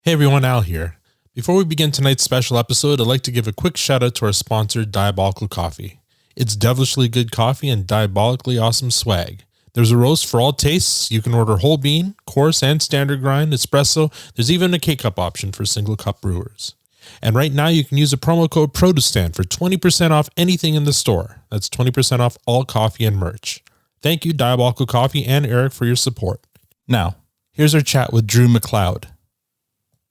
Hey everyone, Al here. Before we begin tonight's special episode, I'd like to give a quick shout out to our sponsor, Diabolical Coffee. It's devilishly good coffee and diabolically awesome swag. There's a roast for all tastes. You can order whole bean, coarse, and standard grind, espresso. There's even a K-Cup option for single cup brewers. And right now you can use a promo code PRODUSTAN for 20% off anything in the store. That's 20% off all coffee and merch. Thank you, Diabolical Coffee and Eric, for your support. Now, here's our chat with Drew MacLeod.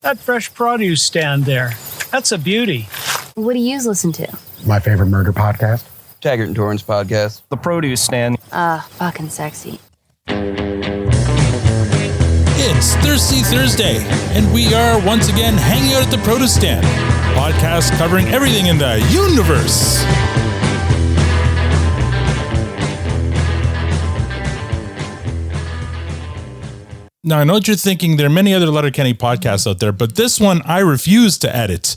That fresh produce stand there, that's a beauty. What do you listen to? My favorite murder podcast. Taggart and Torrance podcast. The produce stand. Fucking sexy. It's Thirsty Thursday, and we are once again hanging out at the Produce Stand, podcast covering everything in the universe. Now, I know what you're thinking. There are many other Letterkenny podcasts out there, but this one I refuse to edit.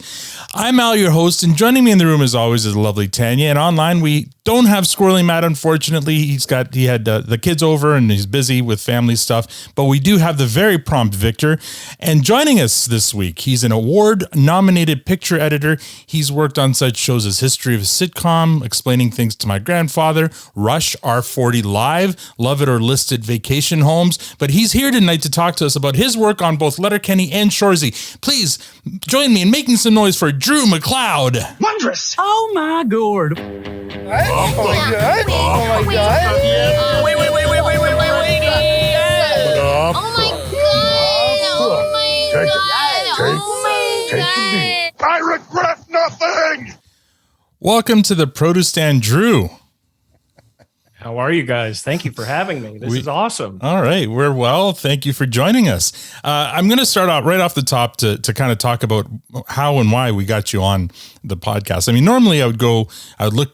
I'm Al, your host, and joining me in the room as always is the lovely Tanya. And online, we don't have Squirrely Matt, unfortunately. He had the kids over and he's busy with family stuff. But we do have the very prompt Victor. And joining us this week, he's an award-nominated picture editor. He's worked on such shows as History of a Sitcom, Explaining Things to My Grandfather, Rush, R40 Live, Love It or Listed Vacation Homes. But he's here tonight to talk to us about his work on both Letterkenny and Shoresy. Please join me in making some noise for Drew MacLeod. Wondrous! Oh my gourd! Oh my god! Oh my god! Wait. Oh my god! I regret nothing! Welcome to the Produce Stand, Drew. How are you guys? Thank you for having me. This is awesome. All right. We're well. Thank you for joining us. I'm going to start out right off the top to kind of talk about how and why we got you on the podcast. I mean, normally I would look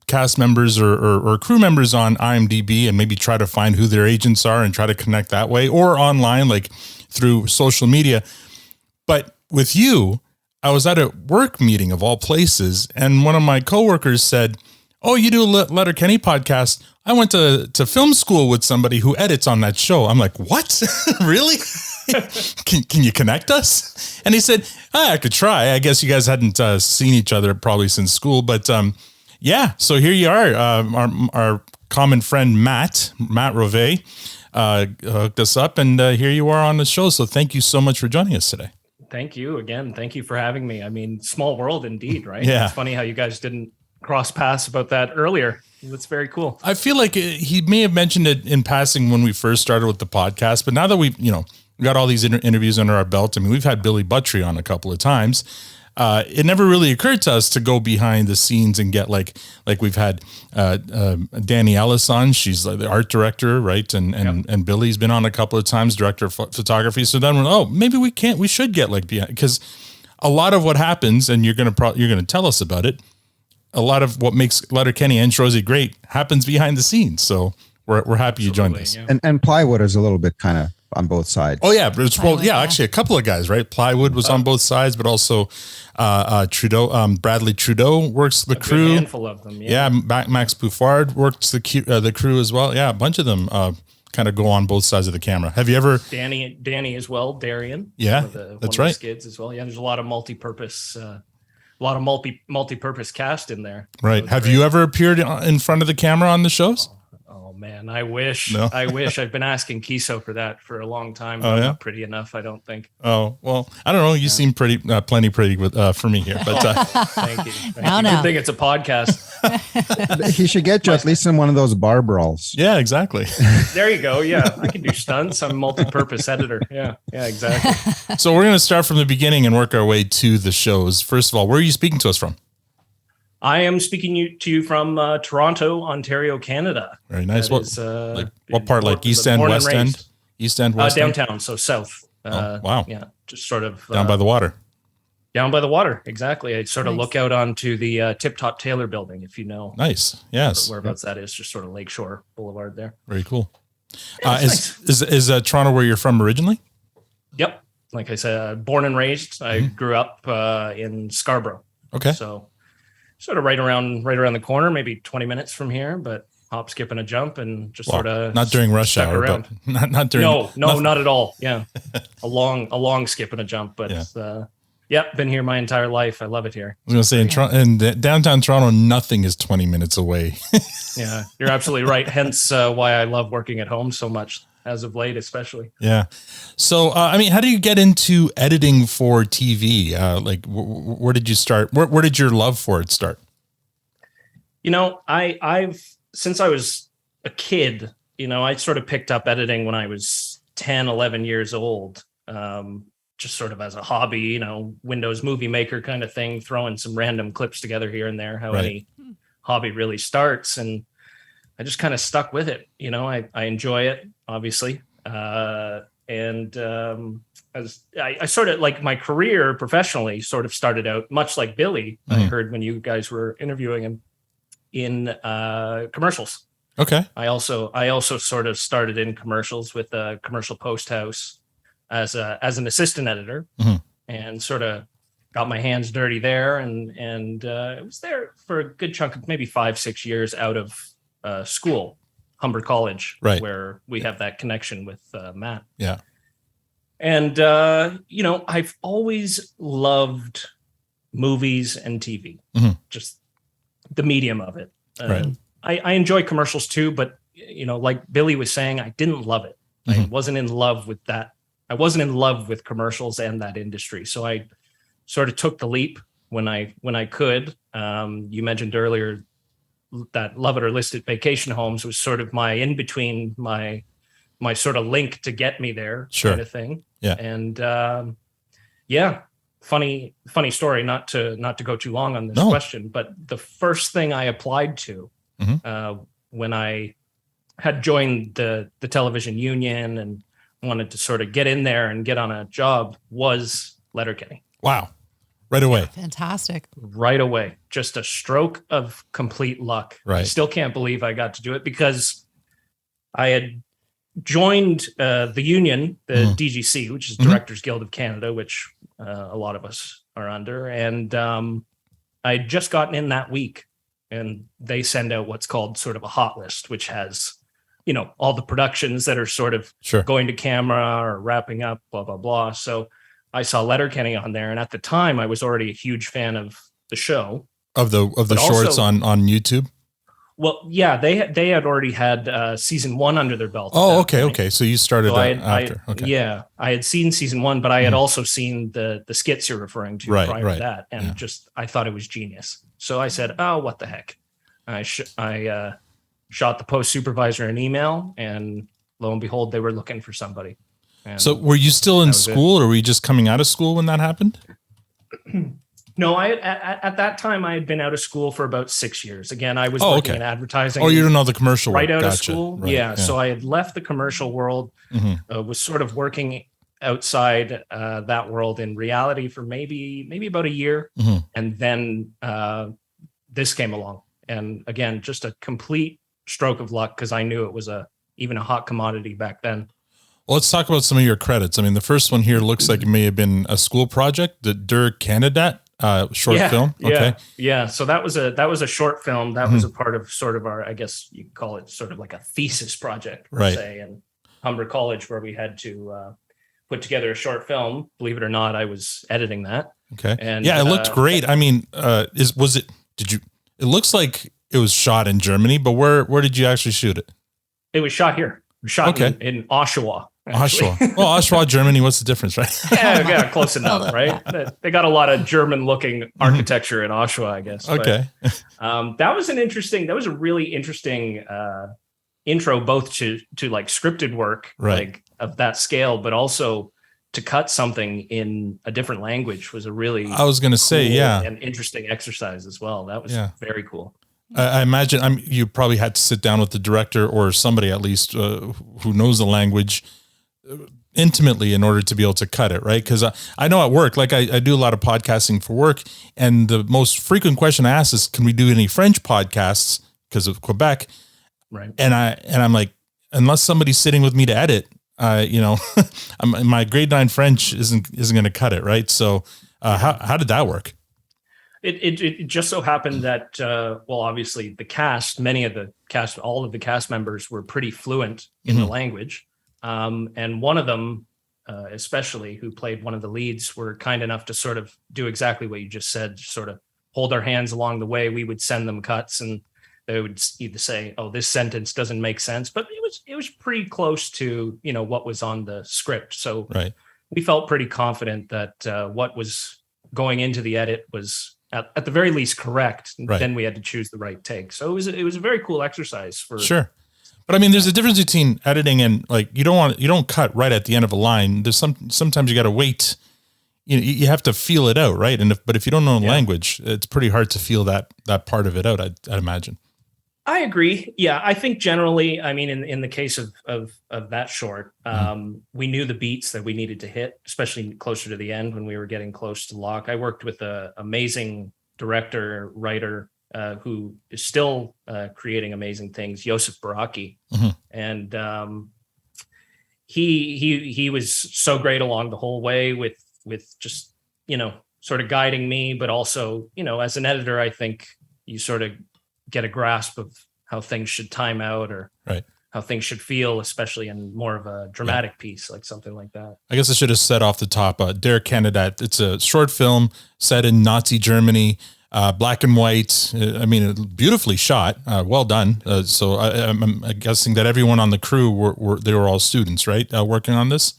cast members or crew members on IMDb and maybe try to find who their agents are and try to connect that way, or online, like through social media. But with you, I was at a work meeting of all places, and one of my coworkers said, "Oh, you do a Letterkenny podcast? I went to film school with somebody who edits on that show." I'm like, "What? Really? Can you connect us?" And he said, "I could try. I guess you guys hadn't seen each other probably since school, but yeah." So here you are. Our common friend Matt Rove hooked us up, and here you are on the show. So thank you so much for joining us today. Thank you again. Thank you for having me. I mean, small world indeed, right? Yeah. It's funny how you guys didn't cross paths about that earlier. That's very cool. I feel like he may have mentioned it in passing when we first started with the podcast, but now that we've, got all these interviews under our belt, I mean, we've had Billy Buttrey on a couple of times. It never really occurred to us to go behind the scenes and get like we've had Danny Ellis on. She's like the art director, right? And Billy's been on a couple of times, director of photography. So then maybe we should get like behind, because a lot of what happens, and you're gonna tell us about it. A lot of what makes Letterkenny and Shoresy great happens behind the scenes. So we're happy you joined us. Yeah. And plywood is a little bit kind of on both sides. Oh yeah, but actually a couple of guys, right? Plywood was on both sides, but also Trudeau, Bradley Trudeau works the crew. A handful of them. Yeah. Max Bouffard works the crew as well. Yeah, a bunch of them kind of go on both sides of the camera. Have you ever? Danny as well. Darian. Yeah, that's right. Skids as well. Yeah, there's a lot of multi-purpose. A lot of multi-purpose cast in there. Right. So have you ever appeared in front of the camera on the shows? Oh man, I wish. No. I wish. I've been asking Kiso for that for a long time. But I'm not pretty enough, I don't think. Oh well, I don't know. You seem plenty pretty for me here. But thank you. Good thing it's a podcast. He should get you at least in one of those bar brawls. Yeah, exactly. There you go. Yeah, I can do stunts. I'm a multi-purpose editor. Yeah, exactly. So we're going to start from the beginning and work our way to the shows. First of all, where are you speaking to us from? I am speaking to you from Toronto, Ontario, Canada. Very nice. What part? Like East End, West End? East End, West End? Downtown, so south. Wow. Yeah, just sort of down by the water. Down by the water, exactly. I sort of look out onto the Tip Top Taylor building, if you know. Nice. Yes. Whereabouts that is, just sort of Lakeshore Boulevard there. Very cool. Yeah, is Toronto where you're from originally? Yep. Like I said, born and raised. I grew up in Scarborough. Okay. So sort of right around the corner, maybe 20 minutes from here, but hop, skip, and a jump, and just Well, sort of not during rush hour, around. but not during. No, nothing. not at all. Yeah, a long skip and a jump, but been here my entire life. I love it here. I was gonna say in Toronto, in downtown Toronto, nothing is 20 minutes away. Yeah, you're absolutely right. Hence why I love working at home so much as of late, especially. Yeah. So, I mean, how do you get into editing for TV? Like, where did you start? Where did your love for it start? You know, I've since I was a kid, you know, I sort of picked up editing when I was 10, 11 years old. Just sort of as a hobby, you know, Windows Movie Maker kind of thing, throwing some random clips together here and there, how any hobby really starts. And I just kind of stuck with it. You know, I enjoy it, obviously. As I sort of like my career professionally sort of started out much like Billy. I heard when you guys were interviewing him in commercials. Okay. I also sort of started in commercials with a Commercial Post House as an assistant editor, and sort of got my hands dirty there, and it was there for a good chunk of maybe 5-6 years out of school, Humber College, right, where we have that connection with Matt. Yeah. And you know, I've always loved movies and TV, just the medium of it. Right. I enjoy commercials too, but you know, like Billy was saying, I didn't love it. I wasn't in love with that. I wasn't in love with commercials and that industry. So I sort of took the leap when I could. You mentioned earlier that Love It or List It Vacation Homes was sort of my in between, my sort of link to get me there, kind of thing. Yeah. And funny story, not to go too long on this question, but the first thing I applied to when I had joined the television union and wanted to sort of get in there and get on a job was Letterkenny. Wow. Right away. Fantastic. Right away. Just a stroke of complete luck. Right. I still can't believe I got to do it because I had joined the union, the DGC, which is Directors Guild of Canada, which a lot of us are under. And I had just gotten in that week, and they send out what's called sort of a hot list, which has, you know, all the productions that are sort of going to camera or wrapping up, blah, blah, blah. So I saw Letterkenny on there. And at the time I was already a huge fan of the show. Of the shorts on YouTube. Well, yeah, they had already had season 1 under their belt. Oh, okay. Point. Okay. So you started after. Okay. Yeah. I had seen season 1, but I had also seen the skits you're referring to prior to that. And I thought it was genius. So I said, oh, what the heck? I shot the post supervisor an email, and lo and behold, they were looking for somebody. And so were you still in school, or were you just coming out of school when that happened? No, at that time I had been out of school for about 6 years. Again, I was working in advertising. Oh, you don't know the commercial world. Right out of school. Right. Yeah. So I had left the commercial world, was sort of working outside that world in reality for maybe about a year. And then this came along. And again, just a complete stroke of luck, because I knew it was even a hot commodity back then. Well, let's talk about some of your credits. I mean, the first one here looks like it may have been a school project, the Der Candidat short film. Okay. Yeah. So that was a short film. That was a part of sort of our, I guess you could call it sort of like a thesis project, per se, in Humber College, where we had to put together a short film. Believe it or not, I was editing that. Okay. And yeah, it looked great. I mean, it looks like it was shot in Germany, but where did you actually shoot it? It was shot here. It was shot in Oshawa. Oshawa. Well, Oshawa, Germany. What's the difference, right? yeah, close enough, right? They got a lot of German-looking architecture in Oshawa, I guess. Okay. But, that was a really interesting intro, both to like scripted work, like of that scale, but also to cut something in a different language was a really I was going to say, and interesting exercise as well. That was very cool. I imagine you probably had to sit down with the director or somebody at least who knows the language intimately in order to be able to cut it, right? Because I know at work, like I do a lot of podcasting for work, and the most frequent question I ask is, can we do any French podcasts because of Quebec? Right. And I'm like, unless somebody's sitting with me to edit, my grade 9 French isn't going to cut it, right? So how did that work? It just so happened that well, obviously all of the cast members were pretty fluent in the language, and one of them, especially, who played one of the leads, were kind enough to sort of do exactly what you just said, sort of hold our hands along the way. We would send them cuts, and they would either say, "Oh, this sentence doesn't make sense," but it was pretty close to what was on the script. So we felt pretty confident that what was going into the edit was at the very least correct. Then we had to choose the right take. So it was a very cool exercise for sure. But I mean, there's a difference between editing and like you don't cut right at the end of a line. There's sometimes you got to wait. You have to feel it out, right? But if you don't know the language, it's pretty hard to feel that part of it out. I'd imagine. I agree. Yeah, I think generally, I mean, in the case of that short, we knew the beats that we needed to hit, especially closer to the end when we were getting close to lock. I worked with an amazing director, writer, who is still creating amazing things, Joseph Baraki. And he was so great along the whole way with just, sort of guiding me, but also, as an editor, I think you sort of get a grasp of how things should time out or how things should feel, especially in more of a dramatic piece, like something like that. I guess I should have said off the top, Dare Canada. It's a short film set in Nazi Germany, black and white. I mean, beautifully shot, well done. So I'm guessing that everyone on the crew were all students, right? Working on this.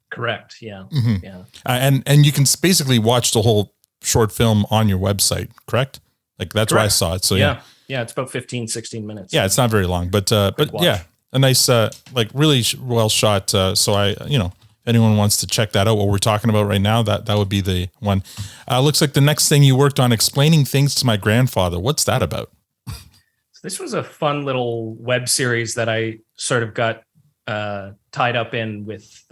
Correct. Yeah. Yeah. And you can basically watch the whole short film on your website, correct? Like that's where I saw it. So yeah, it's about 15, 16 minutes. Yeah, it's not very long, but yeah, a nice, like really well shot. So if anyone wants to check that out, what we're talking about right now, that would be the one. Looks like the next thing you worked on, Explaining Things to My Grandfather. What's that about? So this was a fun little web series that I sort of got tied up in with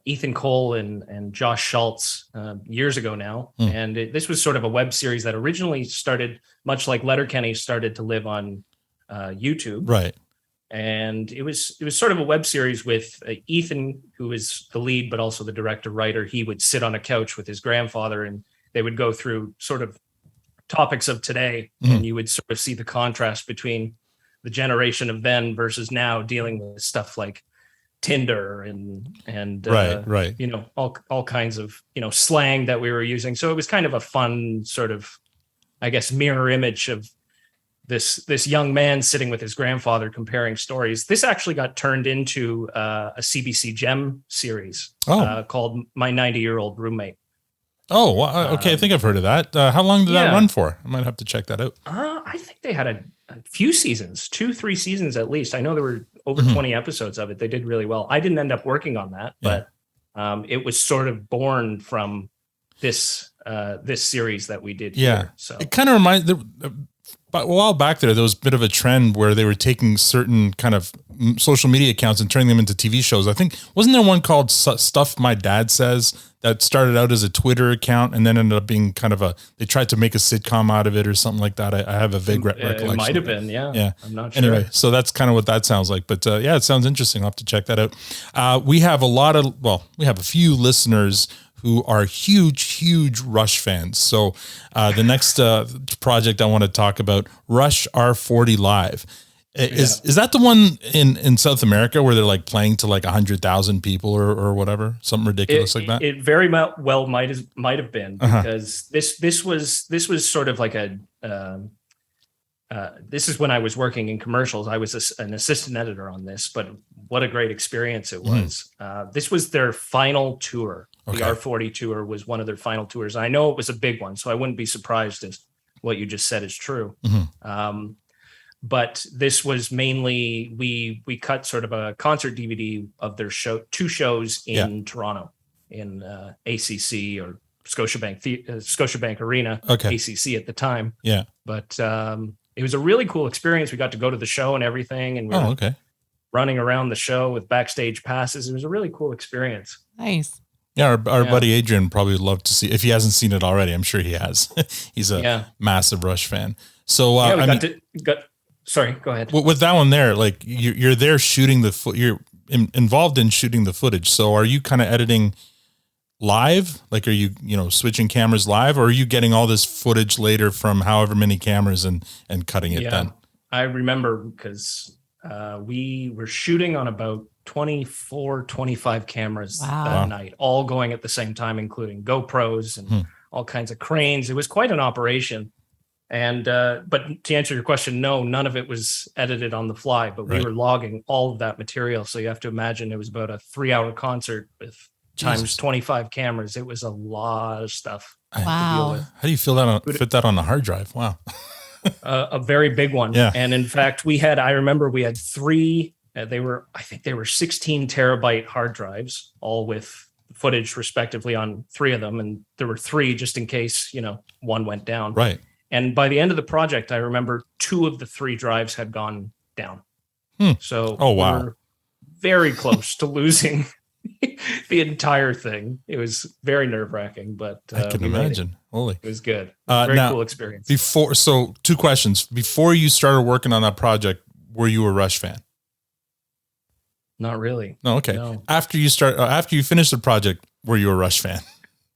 Ethan Cole and Josh Schultz years ago now. And this was sort of a web series that originally started, much like Letterkenny started to live on YouTube. Right. And it was sort of a web series with Ethan, who is the lead, but also the director writer. He would sit on a couch with his grandfather and they would go through sort of topics of today. And you would sort of see the contrast between the generation of then versus now, dealing with stuff like Tinder and right. All kinds of, slang that we were using. So it was kind of a fun sort of, I guess, mirror image of this young man sitting with his grandfather comparing stories. This actually got turned into a CBC Gem series called My 90-Year-Old Roommate. Oh, well, okay. I think I've heard of that. How long did that run for? I might have to check that out. I think they had a few seasons, 2-3 seasons at least. I know there were over 20 episodes of it. They did really well. I didn't end up working on that, but it was sort of born from this series that we did. Here, so it kind of reminds. But a while back there was a bit of a trend where they were taking certain kind of social media accounts and turning them into TV shows. I think, wasn't there one called Stuff My Dad Says that started out as a Twitter account and then ended up being kind of they tried to make a sitcom out of it or something like that. I have a vague recollection. It might have been, yeah. I'm not sure. Anyway, so that's kind of what that sounds like. But it sounds interesting. I'll have to check that out. We have a few listeners who are huge Rush fans. So the next project I want to talk about, Rush R40 Live. Is that the one in South America where they're like playing to like 100,000 people or whatever, something ridiculous like that? It very well might have been because this was sort of like this is when I was working in commercials. I was an assistant editor on this, but what a great experience it was. This was their final tour. Okay. The R40 tour was one of their final tours. I know it was a big one, so I wouldn't be surprised if what you just said is true. But this was mainly, we cut sort of a concert DVD of their two shows in Toronto, in ACC or Scotiabank Arena, ACC at the time. Yeah. But it was a really cool experience. We got to go to the show and everything, and we were running around the show with backstage passes. It was a really cool experience. Nice. Yeah, our buddy Adrian probably would love to see, if he hasn't seen it already. I'm sure he has. He's a massive Rush fan. So sorry, go ahead. With that one there, like you're there shooting you're involved in shooting the footage. So are you kind of editing live? Like, are you switching cameras live, or are you getting all this footage later from however many cameras and cutting it then? I remember because we were shooting on about 24, 25 cameras that night, all going at the same time, including GoPros and all kinds of cranes. It was quite an operation. And but to answer your question, no, none of it was edited on the fly, but we were logging all of that material. So you have to imagine it was about a 3-hour concert with times 25 cameras. It was a lot of stuff to deal with. How do you fit that on a hard drive? Wow. A very big one. Yeah. And in fact, I remember we had 3, I think they were 16 terabyte hard drives, all with footage respectively on 3 of them. And there were 3 just in case, one went down. Right. And by the end of the project, I remember 2 of the 3 drives had gone down. So we're very close to losing the entire thing. It was very nerve-wracking, but I can imagine. Holy, it was good. Very cool experience. 2 questions. Before you started working on that project, were you a Rush fan? Not really. No, okay. No. After you finished the project, were you a Rush fan?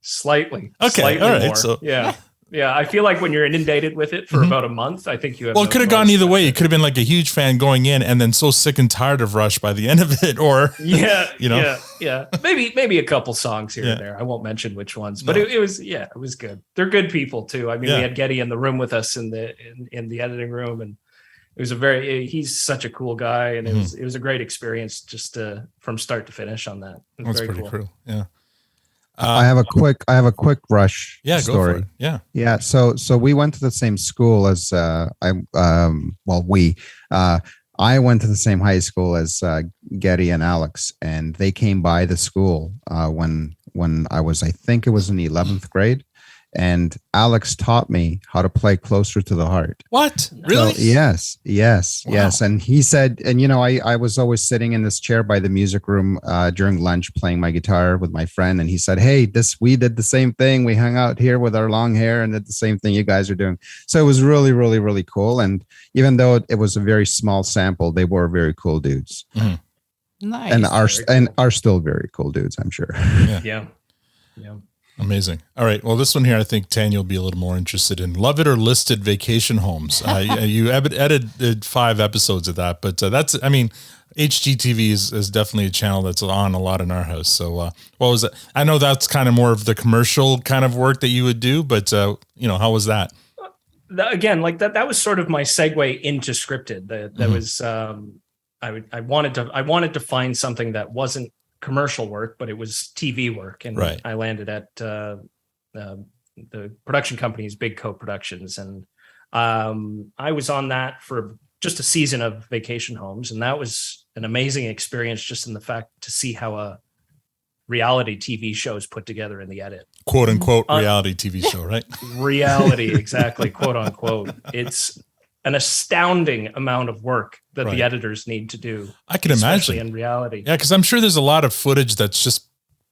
Slightly. Okay. Slightly all right. more. So yeah. I feel like when you're inundated with it for about a month, I think you have. Well, it could have gone either way. You could have been like a huge fan going in, and then so sick and tired of Rush by the end of it, or yeah. Maybe a couple songs here and there. I won't mention which ones, but it was good. They're good people too. I mean, we had Getty in the room with us in the editing room, and it was he's such a cool guy, and it was a great experience just from start to finish on that. That's very pretty cool. Yeah. I have a quick Rush story. Go for it. Yeah. So we went to the same school as I went to the same high school as Getty and Alex, and they came by the school when I think it was in the 11th grade. And Alex taught me how to play Closer to the Heart. What? Really? So, yes. And he said, and I was always sitting in this chair by the music room during lunch playing my guitar with my friend. And he said, hey, we did the same thing. We hung out here with our long hair and did the same thing you guys are doing. So it was really, really, really cool. And even though it was a very small sample, they were very cool dudes. Nice. And are still very cool dudes, I'm sure. Yeah. Amazing. All right. Well, this one here, I think Tanya will be a little more interested in. Love It or Listed Vacation Homes. You edited 5 episodes of that, but HGTV is definitely a channel that's on a lot in our house. So what was it? I know that's kind of more of the commercial kind of work that you would do, but how was that? Again, like that was sort of my segue into scripted. That was I wanted to find something that wasn't commercial work, but it was TV work, and I landed at the production company's Big Coat Productions, and I was on that for just a season of Vacation Homes, and that was an amazing experience, just in the fact to see how a reality TV show is put together in the edit, quote unquote reality TV show, right? Reality, exactly, quote unquote. It's an astounding amount of work that the editors need to do. I can especially imagine in reality. Yeah, because I'm sure there's a lot of footage that's just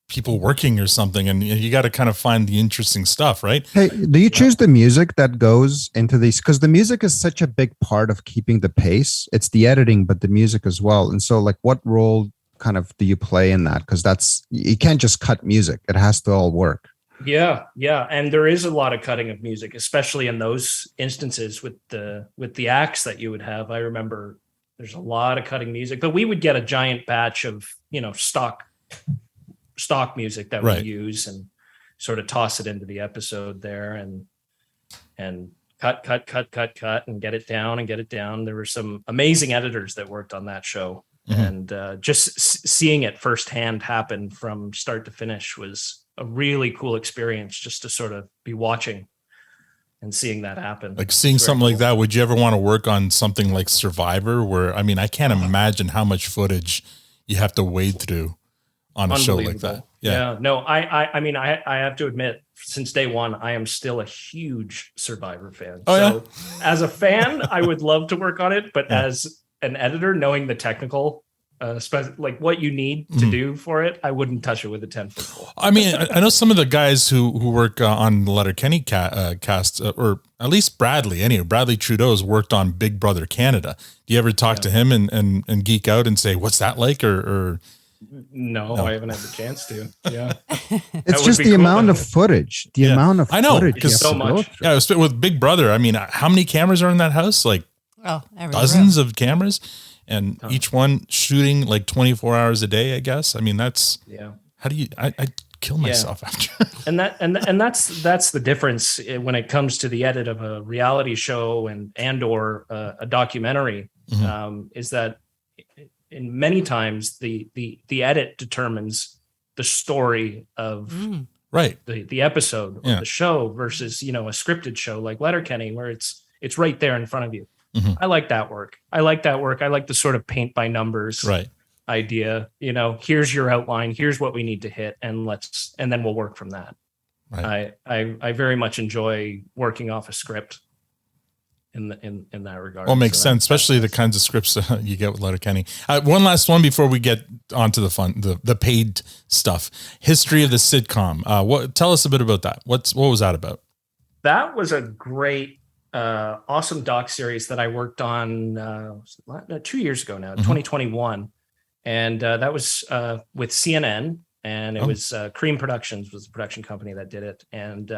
people working or something, and you got to kind of find the interesting stuff, right? Hey, do you choose the music that goes into these? Because the music is such a big part of keeping the pace. It's the editing, but the music as well. And so, like, what role kind of do you play in that? Because you can't just cut music; it has to all work. Yeah. And there is a lot of cutting of music, especially in those instances with the acts that you would have. I remember there's a lot of cutting music, but we would get a giant batch of, stock music that we use and sort of toss it into the episode there and cut and get it down. There were some amazing editors that worked on that show. And just seeing it firsthand happen from start to finish was a really cool experience, just to sort of be watching and seeing that happen. Like seeing something like that. Would you ever want to work on something like Survivor, where, I can't imagine how much footage you have to wade through on a show like that. Yeah. No, I have to admit, since day one, I am still a huge Survivor fan. As a fan, I would love to work on it, but as an editor, knowing the technical, like what you need to do for it, I wouldn't touch it with a 10-foot pole. I know some of the guys who work on the Letterkenny cast, or at least Bradley Trudeau's worked on Big Brother Canada. Do you ever talk to him and geek out and say, what's that like? Or No, No. I haven't had the chance to. Yeah. It's would just be the cool. amount of footage. The Yeah. amount of I know, footage. because you have so to go much. through. Yeah, I was with Big Brother. I mean, how many cameras are in that house? Like Oh, every dozens room. of cameras, and each one shooting like 24 hours a day, I guess. I mean, that's Yeah. how do you? I kill myself after. And that's the difference when it comes to the edit of a reality show and/or a documentary. Is that in many times the edit determines the story of Right. the episode or the show versus, you know, a scripted show like Letterkenny, where it's right there in front of you. I like that work. I like the sort of paint by numbers Right. idea. You know, here's your outline, here's what we need to hit, and then we'll work from that. Right. I very much enjoy working off a script in that regard. Well, it makes So sense, especially the kinds of scripts you get with Letterkenny. One last one before we get onto the fun, the paid stuff. History of the sitcom. Tell us a bit about that. What was that about? That was a great, awesome doc series that I worked on 2 years ago now, 2021, and that was with CNN, and it was Cream Productions was the production company that did it, and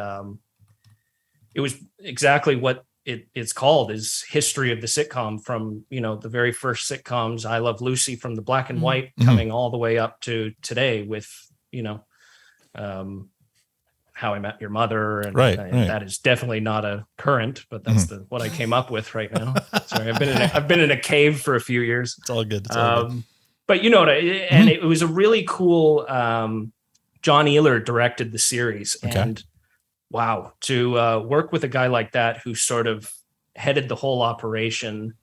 it was exactly what it's called, is history of the sitcom, from, you know, the very first sitcoms, I Love Lucy, from the black and white, coming all the way up to today with, you know, How I Met Your Mother, and Right. that is definitely not a current, but that's what I came up with right now. Sorry, I've been in a cave for a few years. It's all good. It's all good. But you know, and it was a really cool. John Ehler directed the series, and wow, to work with a guy like that who sort of headed the whole operation.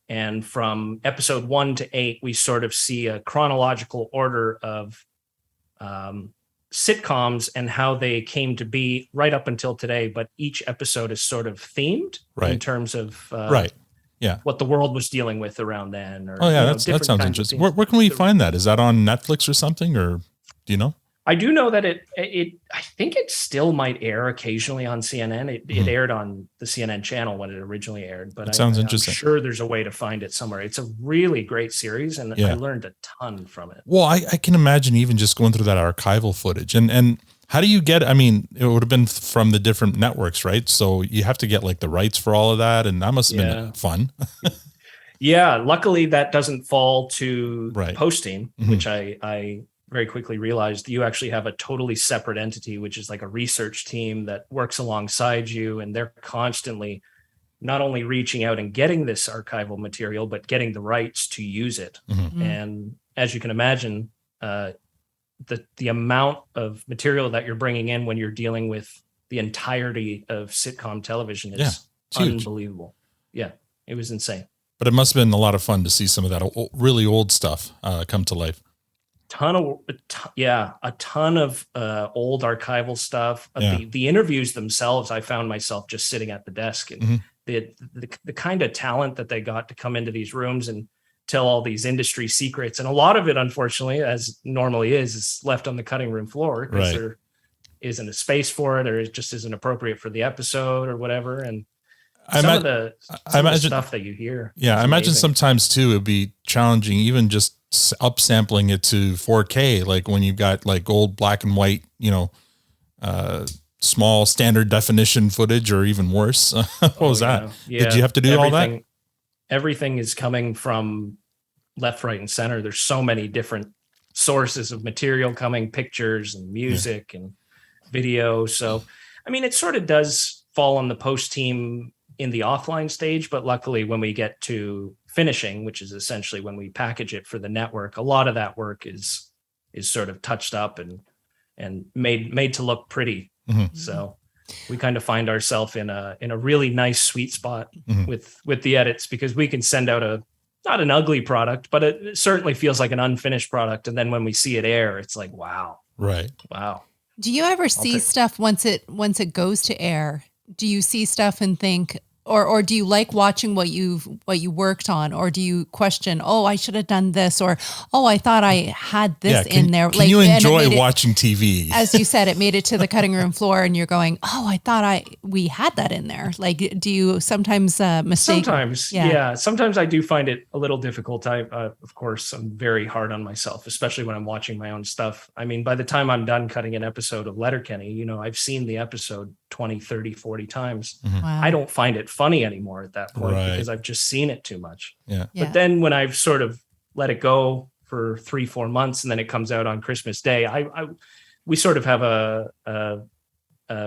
And from episode 1 to 8, we sort of see a chronological order of sitcoms and how they came to be right up until today. But each episode is sort of themed in terms of what the world was dealing with around then. Or, that sounds interesting. Where can we find that? Is that on Netflix or something, or do you know? I do know that it I think it still might air occasionally on CNN. It aired on the CNN channel when it originally aired, but sounds interesting. I'm sure there's a way to find it somewhere. It's a really great series, and I learned a ton from it. Well, I can imagine even just going through that archival footage, and how do you get, I mean, it would have been from the different networks, right? So you have to get like the rights for all of that, and that must have been fun. Yeah, luckily that doesn't fall to posting, Mm-hmm. which I very quickly realized you actually have a totally separate entity, which is like a research team that works alongside you, and they're constantly not only reaching out and getting this archival material, but getting the rights to use it. Mm-hmm. And as you can imagine, the amount of material that you're bringing in when you're dealing with the entirety of sitcom television is unbelievable. Yeah, it was insane. But it must have been a lot of fun to see some of that really old stuff come to life. A ton of old archival stuff. The interviews themselves, I found myself just sitting at the desk, and the kind of talent that they got to come into these rooms and tell all these industry secrets. And a lot of it, unfortunately, as normally is left on the cutting room floor because there isn't a space for it, or it just isn't appropriate for the episode or whatever. And some of the stuff that you hear. Yeah, I imagine sometimes too, it'd be challenging, even just upsampling it to 4K, like when you've got like old black and white, small standard definition footage, or even worse. What was that? Yeah. Did you have to do all that? Everything is coming from left, right, and center. There's so many different sources of material coming, pictures and music and video. So, I mean, it sort of does fall on the post team in the offline stage, but luckily when we get to finishing, which is essentially when we package it for the network, a lot of that work is sort of touched up and made to look pretty. Mm-hmm. So we kind of find ourselves in a really nice sweet spot with the edits, because we can send out not an ugly product, but it certainly feels like an unfinished product. And then when we see it air, it's like, wow. Right. Wow. Do you ever see stuff once it goes to air? Do you see stuff and think, Or do you like watching what you worked on, or do you question, oh, I should have done this, or oh, I thought I had this in there? Can you enjoy watching TV? As you said, it made it to the cutting room floor, and you're going, oh, I thought we had that in there. Like, do you sometimes mistake? Sometimes, yeah. Sometimes I do find it a little difficult. Of course, I'm very hard on myself, especially when I'm watching my own stuff. I mean, by the time I'm done cutting an episode of Letterkenny, I've seen the episode 20, 30, 40 times. Mm-hmm. Wow. I don't find it funny anymore at that point because I've just seen it too much. Yeah. But then when I've sort of let it go for 3-4 months and then it comes out on Christmas Day, we sort of have a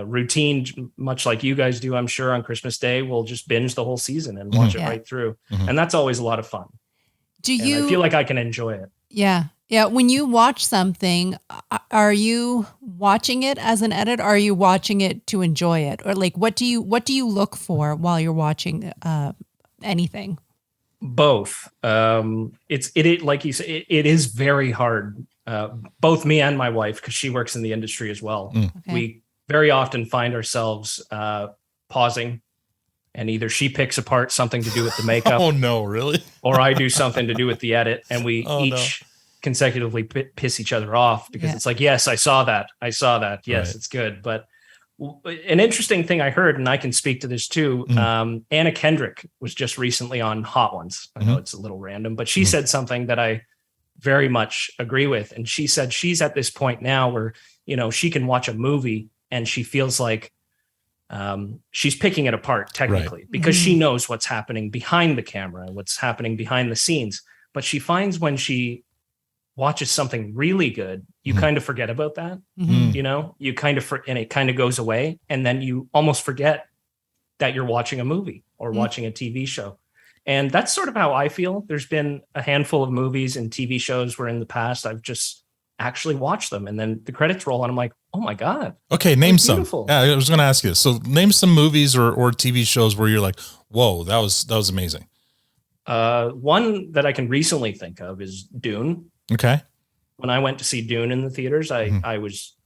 routine, much like you guys do, I'm sure. On Christmas Day, we'll just binge the whole season and watch it right through. Mm-hmm. And that's always a lot of fun. I feel like I can enjoy it. Yeah. Yeah. When you watch something, are you watching it as an edit? Or are you watching it to enjoy it? Or like, what do you look for while you're watching anything? Both. It like you said, it is very hard. Both me and my wife, because she works in the industry as well. Okay. We very often find ourselves pausing, and either she picks apart something to do with the makeup. Oh no, really? Or I do something to do with the edit, and we consecutively piss each other off because it's like, yes, I saw that. Yes, it's good. But an interesting thing I heard, and I can speak to this too. Anna Kendrick was just recently on Hot Ones. I know it's a little random, but she said something that I very much agree with. And she said she's at this point now where, she can watch a movie and she feels like she's picking it apart technically because she knows what's happening behind the camera and what's happening behind the scenes. But she finds when she watches something really good, you kind of forget about that. You kind of, and it kind of goes away. And then you almost forget that you're watching a movie or watching a TV show. And that's sort of how I feel. There's been a handful of movies and TV shows where in the past I've just actually watched them, and then the credits roll and I'm like, oh my God. Okay, name some. Yeah, I was going to ask you. So name some movies or TV shows where you're like, whoa, that was amazing. One that I can recently think of is Dune. Okay. When I went to see Dune in the theaters, I was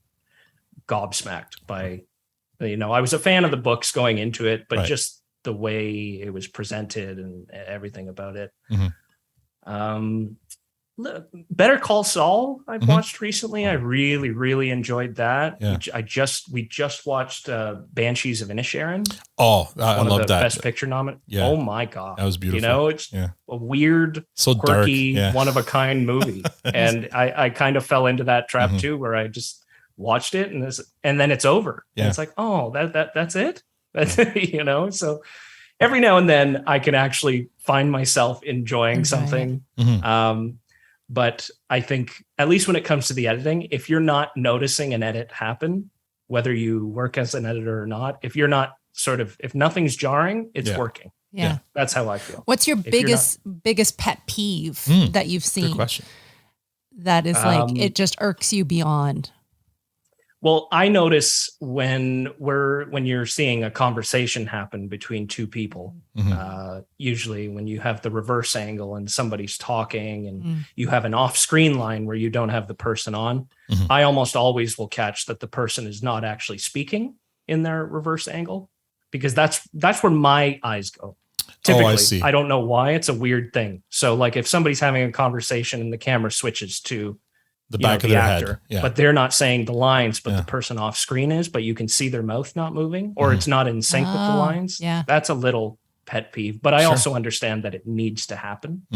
gobsmacked by, I was a fan of the books going into it, but just the way it was presented and everything about it. Better Call Saul I've watched recently. I really, really enjoyed that. Yeah. We just watched Banshees of Inisherin. Oh, I love that. Best Picture nominee. Yeah. Oh my God. That was beautiful. It's a weird, quirky, one of a kind movie. And I kind of fell into that trap too, where I just watched it and then it's over. Yeah. And it's like, oh, that's it. That's so every now and then I can actually find myself enjoying something. But I think, at least when it comes to the editing, if you're not noticing an edit happen, whether you work as an editor or not, if you're not if nothing's jarring, it's working. Yeah. That's how I feel. What's your biggest pet peeve that you've seen? Good question. That is like, it just irks you beyond. Well, I notice when you're seeing a conversation happen between two people, usually when you have the reverse angle and somebody's talking and you have an off-screen line where you don't have the person on, I almost always will catch that the person is not actually speaking in their reverse angle, because that's where my eyes go. Typically, I see. I don't know why. It's a weird thing. So like if somebody's having a conversation and the camera switches to the back of their head, but they're not saying the lines, but the person off screen is, but you can see their mouth not moving, or it's not in sync with the lines. Yeah. That's a little pet peeve, but I also understand that it needs to happen.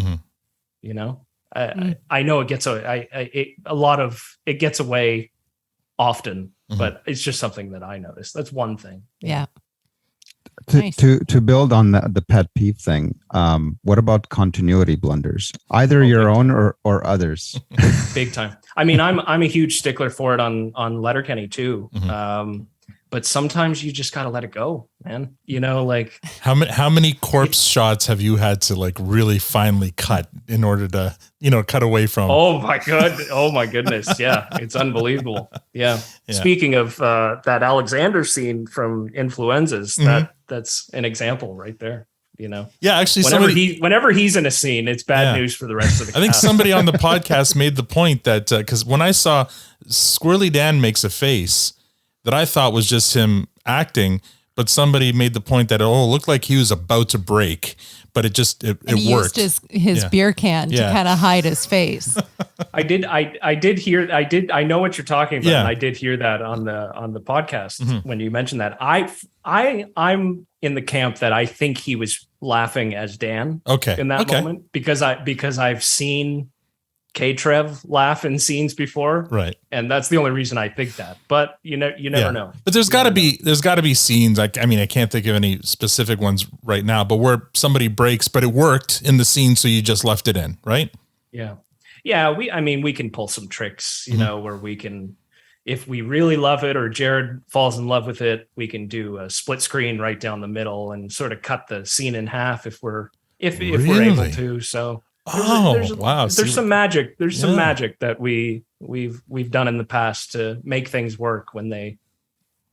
I know it gets it gets away often, but it's just something that I notice. That's one thing. Yeah. To build on the pet peeve thing, what about continuity blunders, either your own or others? Big time. I mean, I'm a huge stickler for it on Letterkenny too. But sometimes you just got to let it go, man. Like how many corpse shots have you had to like really finely cut in order to, cut away from? Oh my goodness. Yeah. It's unbelievable. Yeah. Speaking of that Alexander scene from Influenzas, that's an example right there. Yeah, actually, whenever he's in a scene, it's bad news for the rest of the cast. I think somebody on the podcast made the point that because when I saw Squirrely Dan makes a face that I thought was just him acting, but somebody made the point that, it looked like he was about to break, but it he worked. used his beer can to kind of hide his face. I did hear. I know what you're talking about. Yeah. And I did hear that on the podcast when you mentioned that. I'm in the camp that I think he was laughing as Dan. In that moment because I've seen K-Trev laugh in scenes before, right? And that's the only reason I think that. But you never know. But there's got to be scenes. I mean, I can't think of any specific ones right now, but where somebody breaks, but it worked in the scene, so you just left it in, right? Yeah. We can pull some tricks, where we can, if we really love it or Jared falls in love with it, we can do a split screen right down the middle and sort of cut the scene in half if we're able to. So. There's some magic. There's some magic that we've done in the past to make things work when they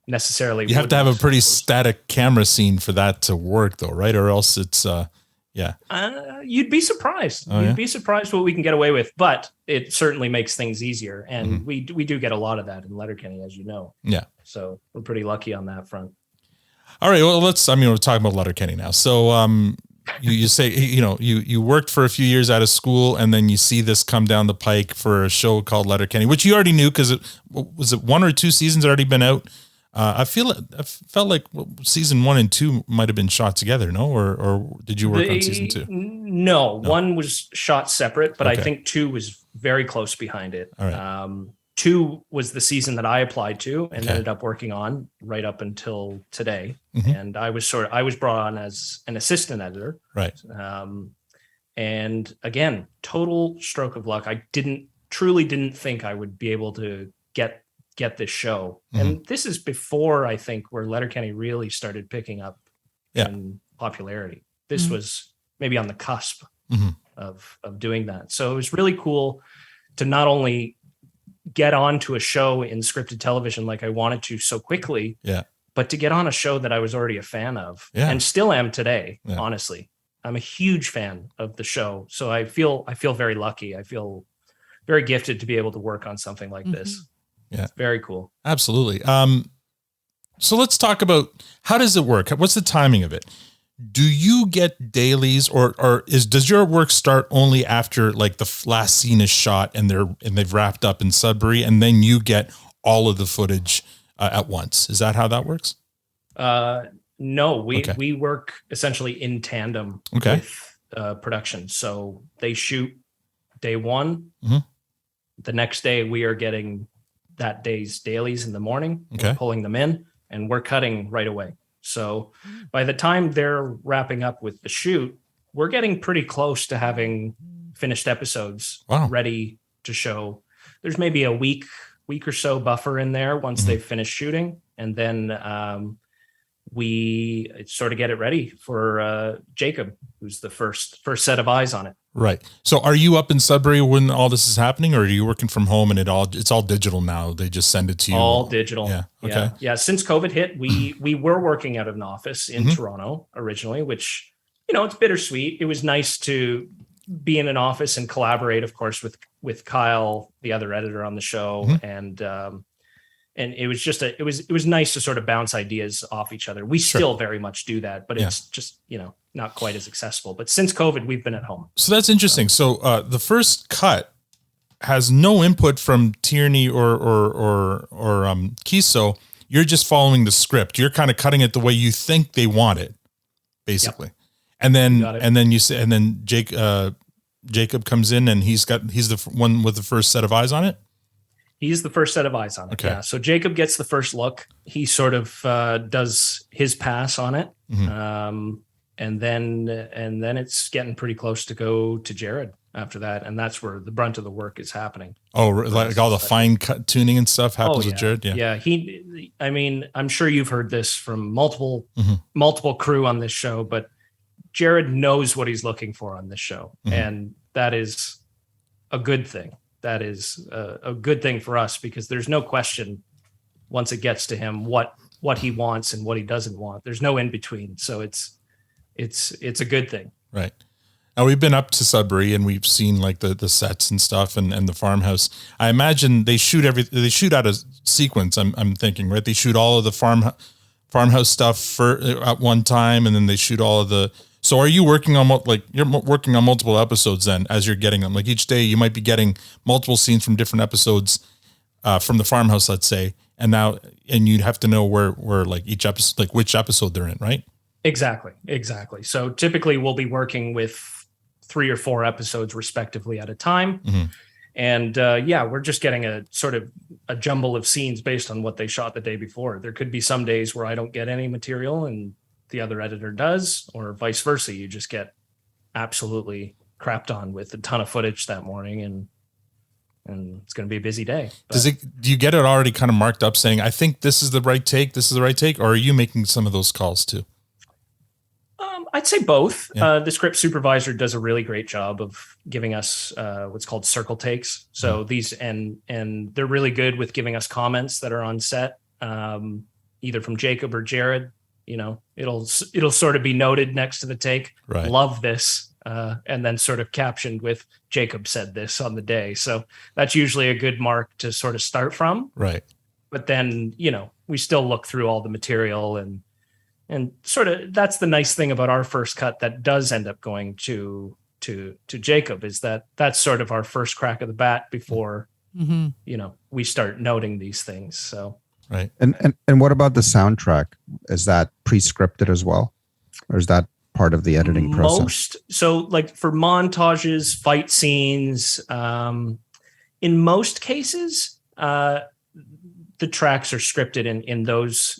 necessarily. You have to have a pretty static camera scene for that to work, though, right? Or else it's you'd be surprised. You'd be surprised what we can get away with, but it certainly makes things easier, and we do get a lot of that in Letterkenny, as you know. Yeah. So we're pretty lucky on that front. All right. Well, we're talking about Letterkenny now. So, you say, you worked for a few years out of school, and then you see this come down the pike for a show called Letterkenny, which you already knew because it was 1 or 2 seasons already been out. I felt like season 1 and 2 might have been shot together, no? Or did you work on season 2? No, 1 was shot separate, but I think 2 was very close behind it. All right. 2 was the season that I applied to and ended up working on right up until today. And I was brought on as an assistant editor. Right. And again, total stroke of luck. I truly didn't think I would be able to get this show. And this is before, I think, where Letterkenny really started picking up in popularity. This was maybe on the cusp of doing that. So it was really cool to not only get onto a show in scripted television like I wanted to so quickly, but to get on a show that I was already a fan of and still am today. Honestly, I'm a huge fan of the show. So I feel very lucky. I feel very gifted to be able to work on something like this. Yeah. It's very cool. Absolutely. So let's talk about, how does it work? What's the timing of it? Do you get dailies or does your work start only after like the last scene is shot and they've wrapped up in Sudbury, and then you all of the footage at once? Is that how that works? No, we work essentially in tandem with production. So they shoot day 1. The next day we are getting that day's dailies in the morning, pulling them in, and we're cutting right away. So by the time they're wrapping up with the shoot, we're getting pretty close to having finished episodes ready to show. There's maybe a week or so buffer in there once they've finished shooting. And then we sort of get it ready for Jacob, who's the first set of eyes on it. Right. So are you up in Sudbury when all this is happening, or are you working from home and it's all digital now? They just send it to you. All digital. Yeah. Okay. Yeah. Since COVID hit, we were working out of an office in Toronto originally, which, it's bittersweet. It was nice to be in an office and collaborate, of course, with Kyle, the other editor on the show. And it was just it was nice to sort of bounce ideas off each other. We still very much do that, but it's just, not quite as accessible. But since COVID, we've been at home. So that's interesting. So the first cut has no input from Tierney or Kiso. You're just following the script. You're kind of cutting it the way you think they want it, basically. Yep. And then Jacob comes in and he's the one with the first set of eyes on it. He's the first set of eyes on it. Okay. Yeah. So Jacob gets the first look. He sort of does his pass on it. And then it's getting pretty close to go to Jared after that. And that's where the brunt of the work is happening. Oh, like all the fine cut tuning and stuff happens with Jared. Yeah. I'm sure you've heard this from multiple crew on this show, but Jared knows what he's looking for on this show. And that is a good thing. That is a good thing for us, because there's no question once it gets to him what he wants and what he doesn't want. There's no in between. So it's a good thing. Right. Now we've been up to Sudbury and we've seen like the sets and stuff and the farmhouse. I imagine they shoot out a sequence. I'm thinking, right? They shoot all of the farmhouse stuff for at one time, and then they shoot all of the. So are you working on you're working on multiple episodes then as you're getting them? Like each day you might be getting multiple scenes from different episodes from the farmhouse, let's say, and you'd have to know where like each episode, like which episode they're in, right? Exactly. So typically we'll be working with 3 or 4 episodes respectively at a time. Mm-hmm. And we're just getting a sort of a jumble of scenes based on what they shot the day before. There could be some days where I don't get any material and the other editor does, or vice versa. You just get absolutely crapped on with a ton of footage that morning, and it's going to be a busy day. Do you get it already kind of marked up saying, I think this is the right take, or are you making some of those calls too? I'd say both. Yeah. The script supervisor does a really great job of giving us what's called circle takes. So these, and they're really good with giving us comments that are on set, either from Jacob or Jared. You know, it'll sort of be noted next to the take. Right. Love this. And then sort of captioned with Jacob said this on the day. So that's usually a good mark to sort of start from. Right. But then, you know, we still look through all the material and sort of, that's the nice thing about our first cut that does end up going to Jacob, is that that's sort of our first crack of the bat before, you know, we start noting these things. So. Right. And what about the soundtrack? Is that pre-scripted as well? Or is that part of the editing process? So like for montages, fight scenes, in most cases, the tracks are scripted in those,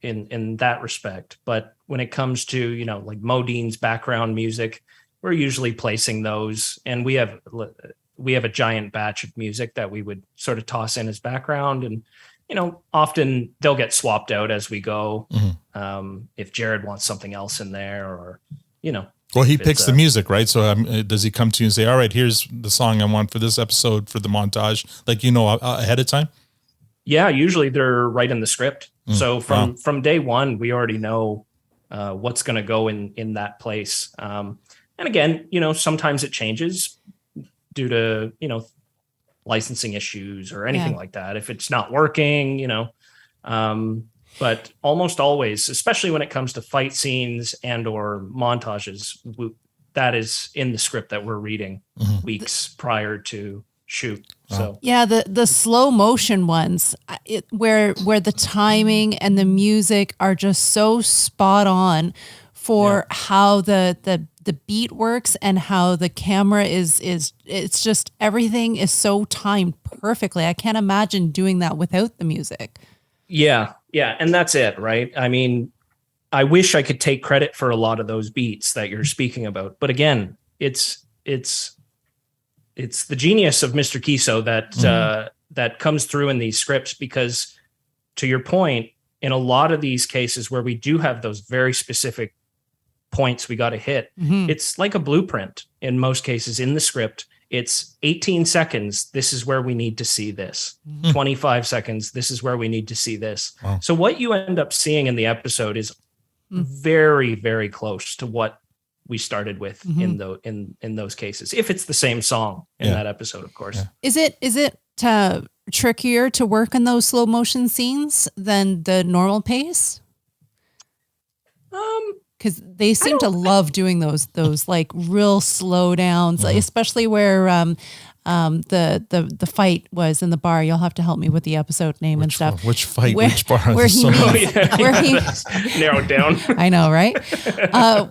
in that respect. But when it comes to, you know, like Modine's background music, we're usually placing those, and we have a giant batch of music that we would sort of toss in as background, and you know, often they'll get swapped out as we go. If Jared wants something else in there, or, you know. Well, he picks the music, right? So does he come to you and say, all right, here's the song I want for this episode for the montage, like, you know, ahead of time? Yeah, usually they're right in the script. So from day one, we already know what's going to go in that place. And again, you know, sometimes it changes due to, you know, licensing issues or anything like that, if it's not working, you know. But almost always, especially when it comes to fight scenes and or montages, that is in the script that we're reading weeks prior to shoot. So yeah, the slow motion ones, where the timing and the music are just so spot on for how the beat works and how the camera is it's just, everything is so timed perfectly. I can't imagine doing that without the music. Yeah. And that's it, right? I mean, I wish I could take credit for a lot of those beats that you're speaking about. But again, it's the genius of Mr. Kiso that comes through in these scripts, because to your point, in a lot of these cases where we do have those very specific points we got to hit, it's like a blueprint in most cases in the script. It's 18 seconds. This is where we need to see this. 25 seconds. This is where we need to see this. Wow. So what you end up seeing in the episode is very, very close to what we started with in those cases. If it's the same song in that episode, of course. Yeah. Is it trickier to work in those slow motion scenes than the normal pace? Because they seem to love doing those like real slow downs, especially where the fight was in the bar. You'll have to help me with the episode name and stuff. Which fight? Which bar? Where he narrowed down. I know, right?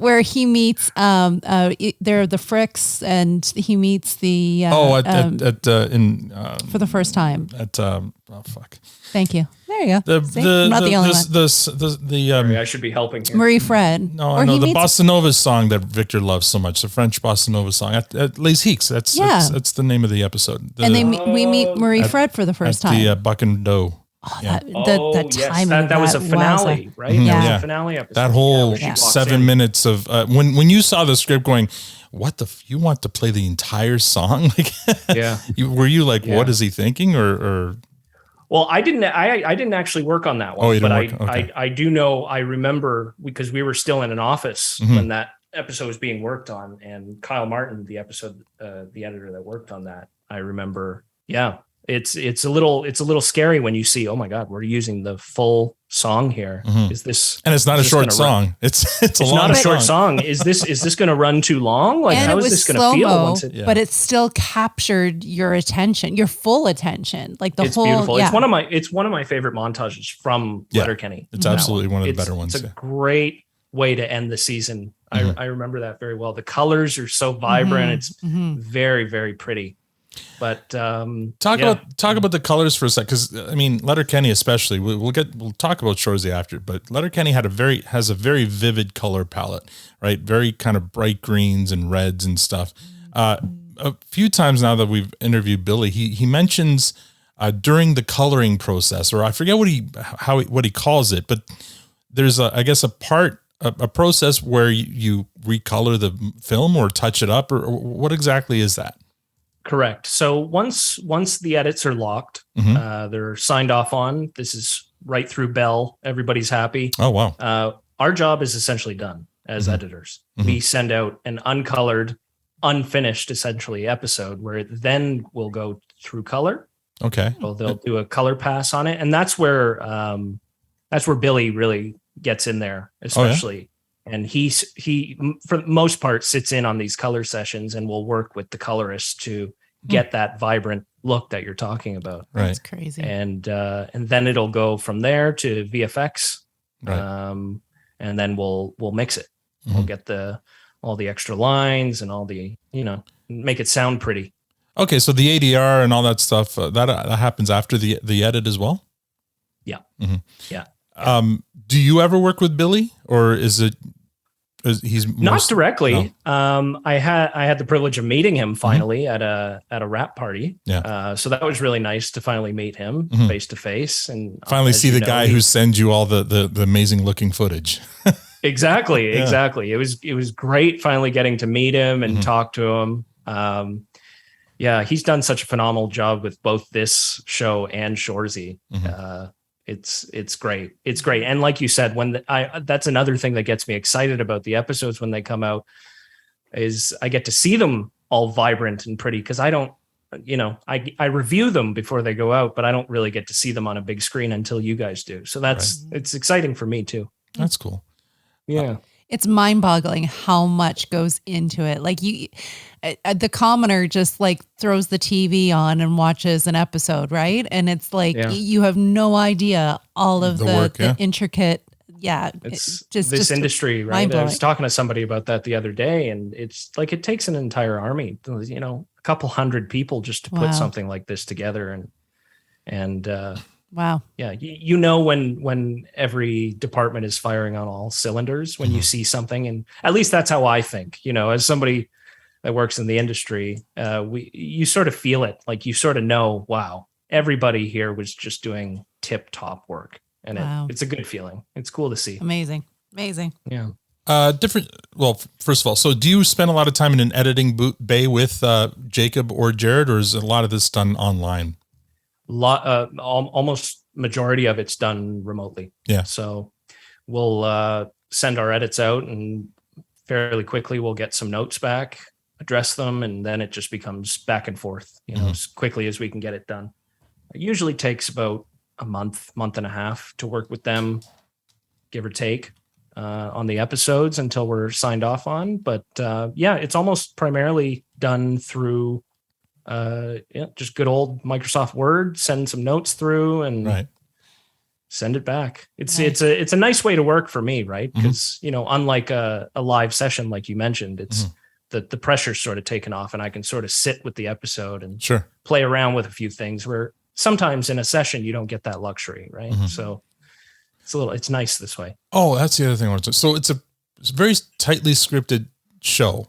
Where he meets they're the Fricks, and he meets the for the first time. Thank you. There you go. I'm not the only one. I should be helping here. Marie Fred. No, I know the Bossa Nova song that Victor loves so much, the French Bossa Nova song at Les Heeks. That's the name of the episode. We meet Marie Fred for the first time. The Buck and Doe. The timing that was a finale, right? Yeah. That was a finale episode. That whole 7 minutes of when you saw the script going, what you want to play the entire song? Like, were you like, what is he thinking? Or well, I didn't actually work on that one, but I do know, I remember, because we were still in an office when that episode was being worked on, and Kyle Martin, the editor that worked on that, I remember, It's a little scary when you see, oh my God, we're using the full song here. Is this, and it's not a short song. It's a long not a song. short song. Is this going to run too long? Like, And how it is was this going to feel once it? but it still captured your attention, your full attention. Like It's whole, beautiful. yeah. It's one of my favorite montages from Letterkenny. It's absolutely one of the better ones. It's a great way to end the season. I remember that very well. The colors are so vibrant. It's very, very pretty. But talk about the colors for a sec, because I mean, Letterkenny especially. We'll talk about Shoresy after, but Letterkenny has a very vivid color palette, right? Very kind of bright greens and reds and stuff. A few times now that we've interviewed Billy, he mentions during the coloring process, or I forget what he calls it, but there's a process where you recolor the film or touch it up, or what exactly is that? Correct. So once the edits are locked, they're signed off on. This is right through Bell. Everybody's happy. Oh, wow. Our job is essentially done as editors. We send out an uncolored, unfinished, essentially, episode where it then will go through color. Okay. So they'll do a color pass on it, and that's where Billy really gets in there, especially. And he for the most part sits in on these color sessions and will work with the colorists to get that vibrant look that you're talking about. Right. That's crazy. And then it'll go from there to VFX. Right. And then we'll mix it. We'll get all the extra lines and all the, make it sound pretty. Okay. So the ADR and all that stuff, that happens after the edit as well? Yeah. Yeah. Do you ever work with Billy, or he's not directly? No. I had the privilege of meeting him finally at a rap party. Yeah. So that was really nice to finally meet him face to face and finally see the guy who sends you all the amazing looking footage. Exactly. It was great finally getting to meet him and talk to him. He's done such a phenomenal job with both this show and Shoresy. It's great. It's great. And like you said, that's another thing that gets me excited about the episodes when they come out, is I get to see them all vibrant and pretty, because I don't, I review them before they go out, but I don't really get to see them on a big screen until you guys do. So it's exciting for me too. That's cool. Yeah. It's mind-boggling how much goes into it. Like the commoner just like throws the TV on and watches an episode, right? And it's like you have no idea all of the intricate. Yeah, it's just industry, right? I was talking to somebody about that the other day, and it's like it takes an entire army, a couple hundred people just to put something like this together, and wow. Yeah. When every department is firing on all cylinders, when you see something, and at least that's how I think, as somebody that works in the industry, you sort of feel it, like you sort of know, wow, everybody here was just doing tip top work, and it's a good feeling. It's cool to see. Amazing. Yeah. Well, first of all, so do you spend a lot of time in an editing bay with Jacob or Jared, or is a lot of this done online? Almost majority of it's done remotely. Yeah. So we'll send our edits out, and fairly quickly we'll get some notes back, address them, and then it just becomes back and forth, as quickly as we can get it done. It usually takes about a month and a half to work with them, give or take, on the episodes until we're signed off on. But it's almost primarily done through just good old Microsoft Word, send some notes through and send it back. It's a nice way to work for me, right? Because unlike a live session like you mentioned, it's the pressure's sort of taken off, and I can sort of sit with the episode and play around with a few things, where sometimes in a session you don't get that luxury, right? So it's nice this way. Oh, that's the other thing I wanted to. So it's a very tightly scripted show,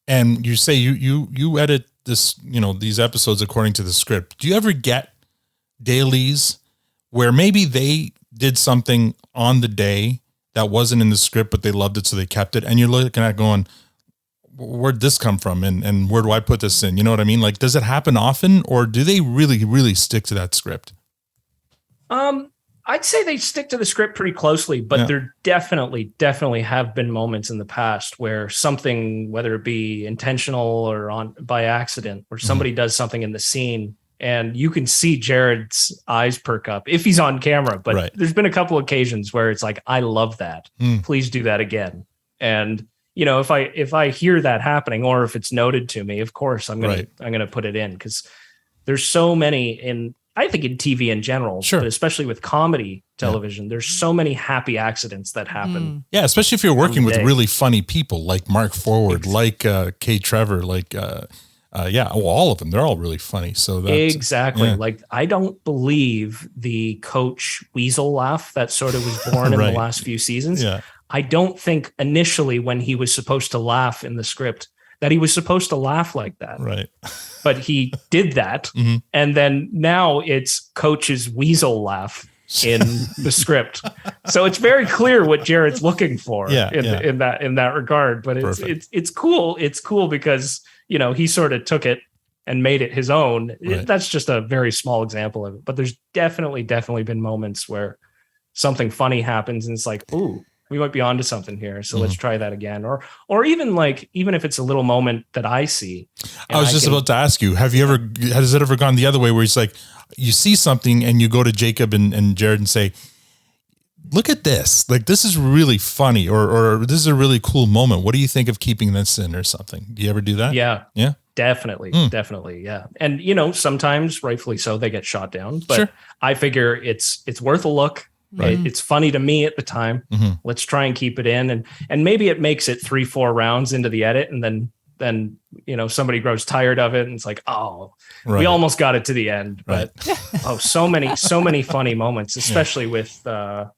and you say you edit this, these episodes according to the script. Do you ever get dailies where maybe they did something on the day that wasn't in the script, but they loved it, so they kept it, and you're looking at going, where'd this come from? And where do I put this in? You know what I mean? Like, does it happen often, or do they really, really stick to that script? I'd say they stick to the script pretty closely, but there definitely have been moments in the past where something, whether it be intentional or by accident, where somebody does something in the scene and you can see Jared's eyes perk up if he's on camera. But Right. there's been a couple occasions where it's like, I love that. Please do that again. And if I hear that happening, or if it's noted to me, of course I'm gonna put it in, because there's so many I think in TV in general, Sure. but especially with comedy television, there's so many happy accidents that happen. Yeah, especially if you're working with day. really funny people like Mark Forward, like Kay Trevor, like all of them. They're all really funny. So that's Exactly. yeah. Like, I don't believe the Coach Weasel laugh that sort of was born in Right. the last few seasons. Yeah. I don't think initially when he was supposed to laugh in the script that he was supposed to laugh like that. Right. But he did that. And then now it's Coach's Weasel laugh in the script. So it's very clear what Jared's looking for in that regard. But it's cool. It's cool because, he sort of took it and made it his own. Right. That's just a very small example of it. But there's definitely been moments where something funny happens and it's like, ooh, we might be onto something here. So let's try that again. Or even if it's a little moment that I see. I was just about to ask you, has it ever gone the other way where it's like, you see something and you go to Jacob and Jared and say, look at this, like, this is really funny, or this is a really cool moment. What do you think of keeping this in or something? Do you ever do that? Yeah. Yeah. Definitely. Yeah. And sometimes rightfully so they get shot down, but Sure. I figure it's worth a look. Right. It's funny to me at the time. Let's try and keep it in. And maybe it makes it 3-4 rounds into the edit. And then somebody grows tired of it. And it's like, we almost got it to the end. But so many funny moments, especially with the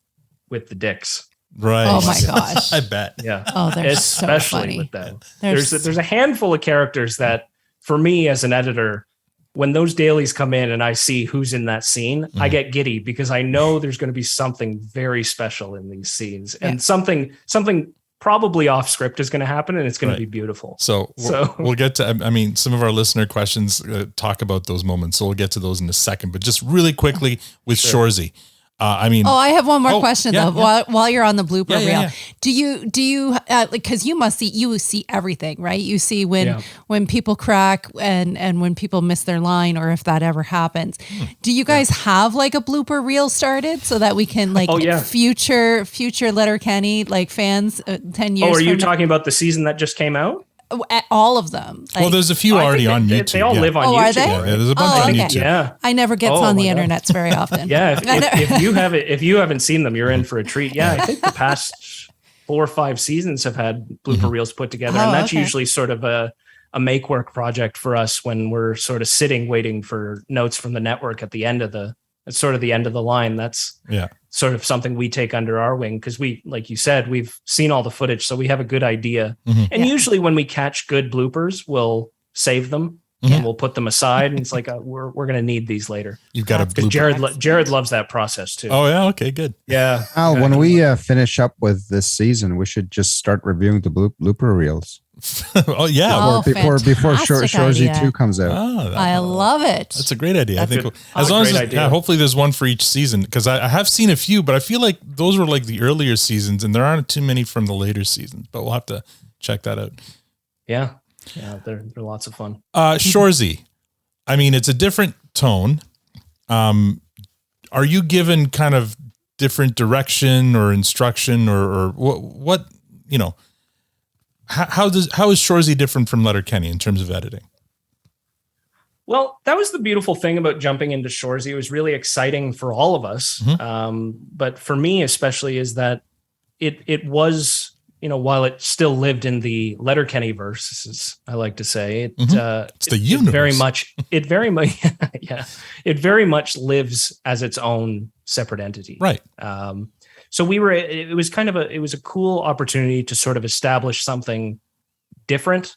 Dicks. Right. Oh my gosh. I bet. Yeah. Oh, they're especially so funny. with them. There's a handful of characters that, for me as an editor, when those dailies come in and I see who's in that scene, I get giddy because I know there's going to be something very special in these scenes, and something probably off script is going to happen, and it's going to be beautiful. So we'll get to, some of our listener questions talk about those moments. So we'll get to those in a second, but just really quickly with Shoresy. I have one more question though. While you're on the blooper reel, yeah. do you because you see everything, right? You see when people crack and when people miss their line, or if that ever happens. Do you guys have like a blooper reel started so that we can future Letterkenny fans 10 years? Oh, are you from now? talking about the season that just came out? All of them. Well, there's a few already on YouTube. They all live on YouTube. Are they? Yeah, there's a bunch on YouTube. Yeah. I never get on the internet very often. Yeah. If you haven't seen them, you're in for a treat. Yeah. I think the past 4 or 5 seasons have had blooper reels put together. And that's usually sort of a make work project for us when we're sort of sitting, waiting for notes from the network at the end of the line. That's sort of something we take under our wing, because we, like you said, we've seen all the footage, so we have a good idea. And usually when we catch good bloopers, we'll save them and we'll put them aside. And it's like, we're going to need these later. You've got a blooper. Jared loves that process too. Oh yeah. Okay, good. Yeah. When we finish up with this season, we should just start reviewing the blooper reels. Oh yeah. Oh, before fantastic Shoresy idea. 2 comes out. I love it. That's a great idea. I think That's as a long great as idea. hopefully there's one for each season, because I have seen a few, but I feel like those were like the earlier seasons, and there aren't too many from the later seasons. But we'll have to check that out. Yeah. They're lots of fun. Shoresy, it's a different tone. Are you given kind of different direction or instruction, or what how is Shoresy different from Letterkenny in terms of editing? Well, that was the beautiful thing about jumping into Shoresy. It was really exciting for all of us. But for me, especially, is that it was, while it still lived in the Letterkenny verse, as I like to say, it's the universe. It very much lives as its own separate entity. Right. So it was a cool opportunity to sort of establish something different,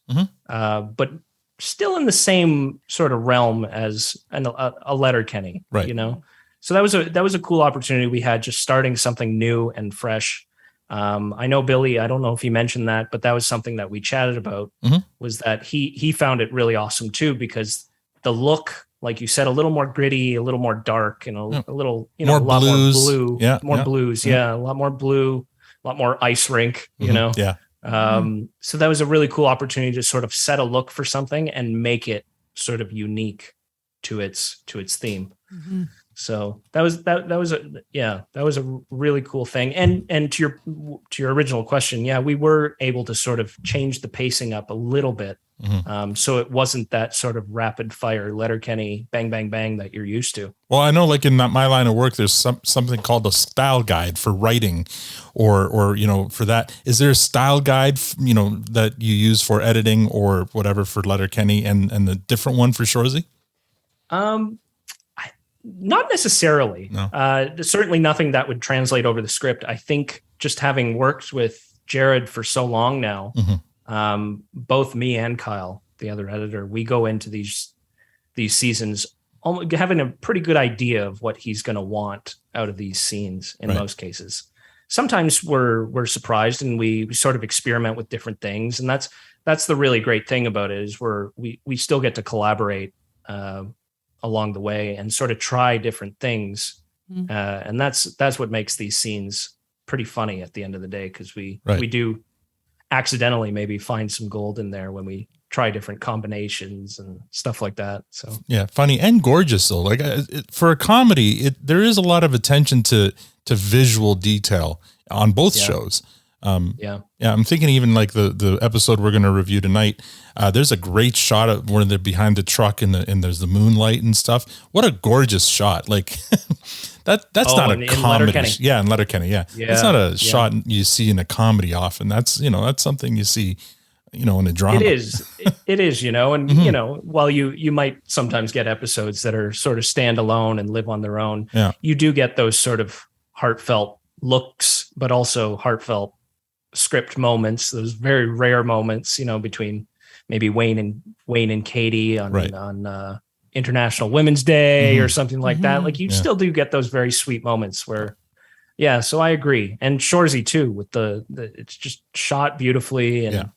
but still in the same sort of realm as a Letterkenny, right? So that was a cool opportunity we had, just starting something new and fresh. I know Billy, I don't know if he mentioned that, but that was something that we chatted about, was that he found it really awesome too, because the look, like you said, a little more gritty, a little more dark, and a little, more a lot blues. more blue, blues. Yeah. A lot more blue, a lot more ice rink, Yeah. So that was a really cool opportunity to sort of set a look for something and make it sort of unique to its theme. So that was a really cool thing. And to your original question, yeah, we were able to sort of change the pacing up a little bit. So it wasn't that sort of rapid fire Letterkenny bang, bang, bang that you're used to. Well, I know, like in my line of work, there's something called a style guide for writing, or for that. Is there a style guide, that you use for editing or whatever for Letterkenny, and the different one for Shoresy? Not necessarily. No. There's certainly nothing that would translate over the script. I think just having worked with Jared for so long now, both me and Kyle, the other editor, we go into these seasons having a pretty good idea of what he's going to want out of these scenes in most cases. Sometimes we're surprised and we sort of experiment with different things. And that's the really great thing about it is we still get to collaborate along the way and sort of try different things. And that's what makes these scenes pretty funny at the end of the day. Cause we do accidentally maybe find some gold in there when we try different combinations and stuff like that. So yeah, funny and gorgeous though. Like for a comedy, there is a lot of attention to visual detail on both shows. I'm thinking even like the episode we're going to review tonight. There's a great shot of where they're behind the truck and there's the moonlight and stuff. What a gorgeous shot! Like that's not a comedy. Yeah, in Letterkenny. Yeah, it's not a shot you see in a comedy often. That's something you see, in a drama. It is, and while you might sometimes get episodes that are sort of standalone and live on their own, you do get those sort of heartfelt looks, but also heartfelt script moments, those very rare moments, between maybe Wayne and Katie on International Women's Day or something like that. Like you still do get those very sweet moments where, so I agree. And Shoresy too, with the it's just shot beautifully and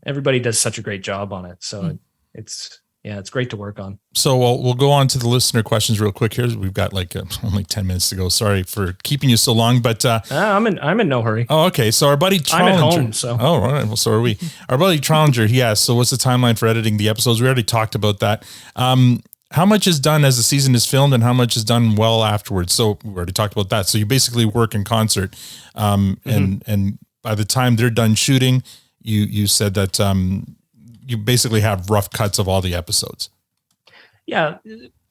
everybody does such a great job on it. So it's great to work on. So we'll go on to the listener questions real quick here. We've got like only 10 minutes to go. Sorry for keeping you so long, but I'm in no hurry. Oh, okay. So our buddy Trollinger, I'm at home, so. Oh, all right. Well, so are we. Our buddy Trollinger, he asked, so what's the timeline for editing the episodes? We already talked about that. How much is done as the season is filmed and how much is done well afterwards? So we already talked about that. So you basically work in concert. And by the time they're done shooting, you said that, you basically have rough cuts of all the episodes. Yeah.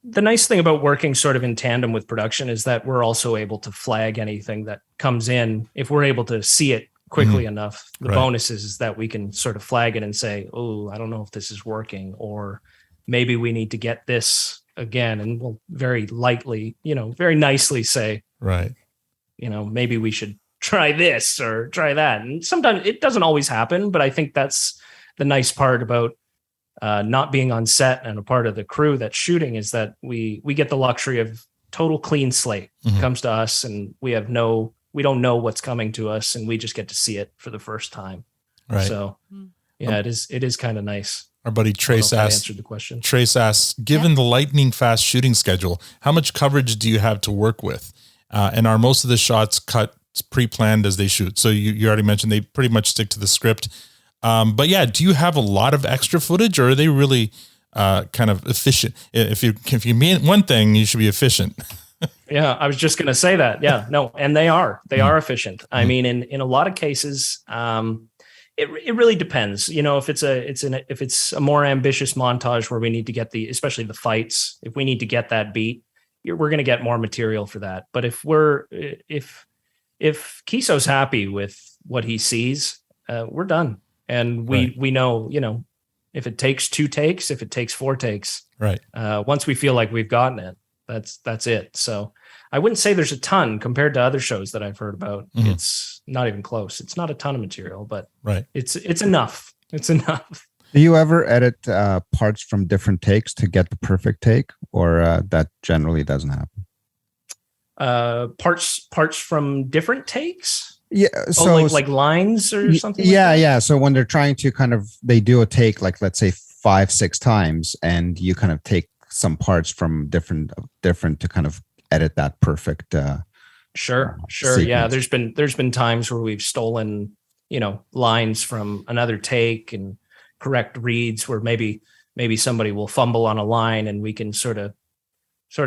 The nice thing about working sort of in tandem with production is that we're also able to flag anything that comes in. If we're able to see it quickly enough, the bonus is that we can sort of flag it and say, oh, I don't know if this is working, or maybe we need to get this again. And we'll very lightly, very nicely say, maybe we should try this or try that. And sometimes it doesn't always happen, but I think that's the nice part about not being on set and a part of the crew that's shooting is that we get the luxury of total clean slate. It comes to us and we don't know what's coming to us and we just get to see it for the first time. Right. So it is kind of nice. Our buddy Trace answered the question. Trace asks, given the lightning fast shooting schedule, how much coverage do you have to work with? And are most of the shots cut pre-planned as they shoot? So you already mentioned they pretty much stick to the script. But yeah, do you have a lot of extra footage, or are they really kind of efficient? If you mean one thing, you should be efficient. Yeah, I was just going to say that. Yeah, no, and they are efficient. I mean, in a lot of cases, it really depends. If it's a more ambitious montage where we need to get especially the fights, if we need to get that beat, we're going to get more material for that. But if Kiso's happy with what he sees, we're done. And we know, if it takes 2 takes, if it takes 4 takes, once we feel like we've gotten it, that's it. So I wouldn't say there's a ton compared to other shows that I've heard about. It's not even close. It's not a ton of material, but it's enough. It's enough. Do you ever edit parts from different takes to get the perfect take, or that generally doesn't happen? Parts from different takes? Yeah, so like lines or something. Yeah. So when they're trying to they do a take, like let's say 5-6 times, and you kind of take some parts from different to kind of edit that perfect. Sure. Sequence. Yeah, there's been times where we've stolen, lines from another take and correct reads where maybe maybe somebody will fumble on a line and we can sort of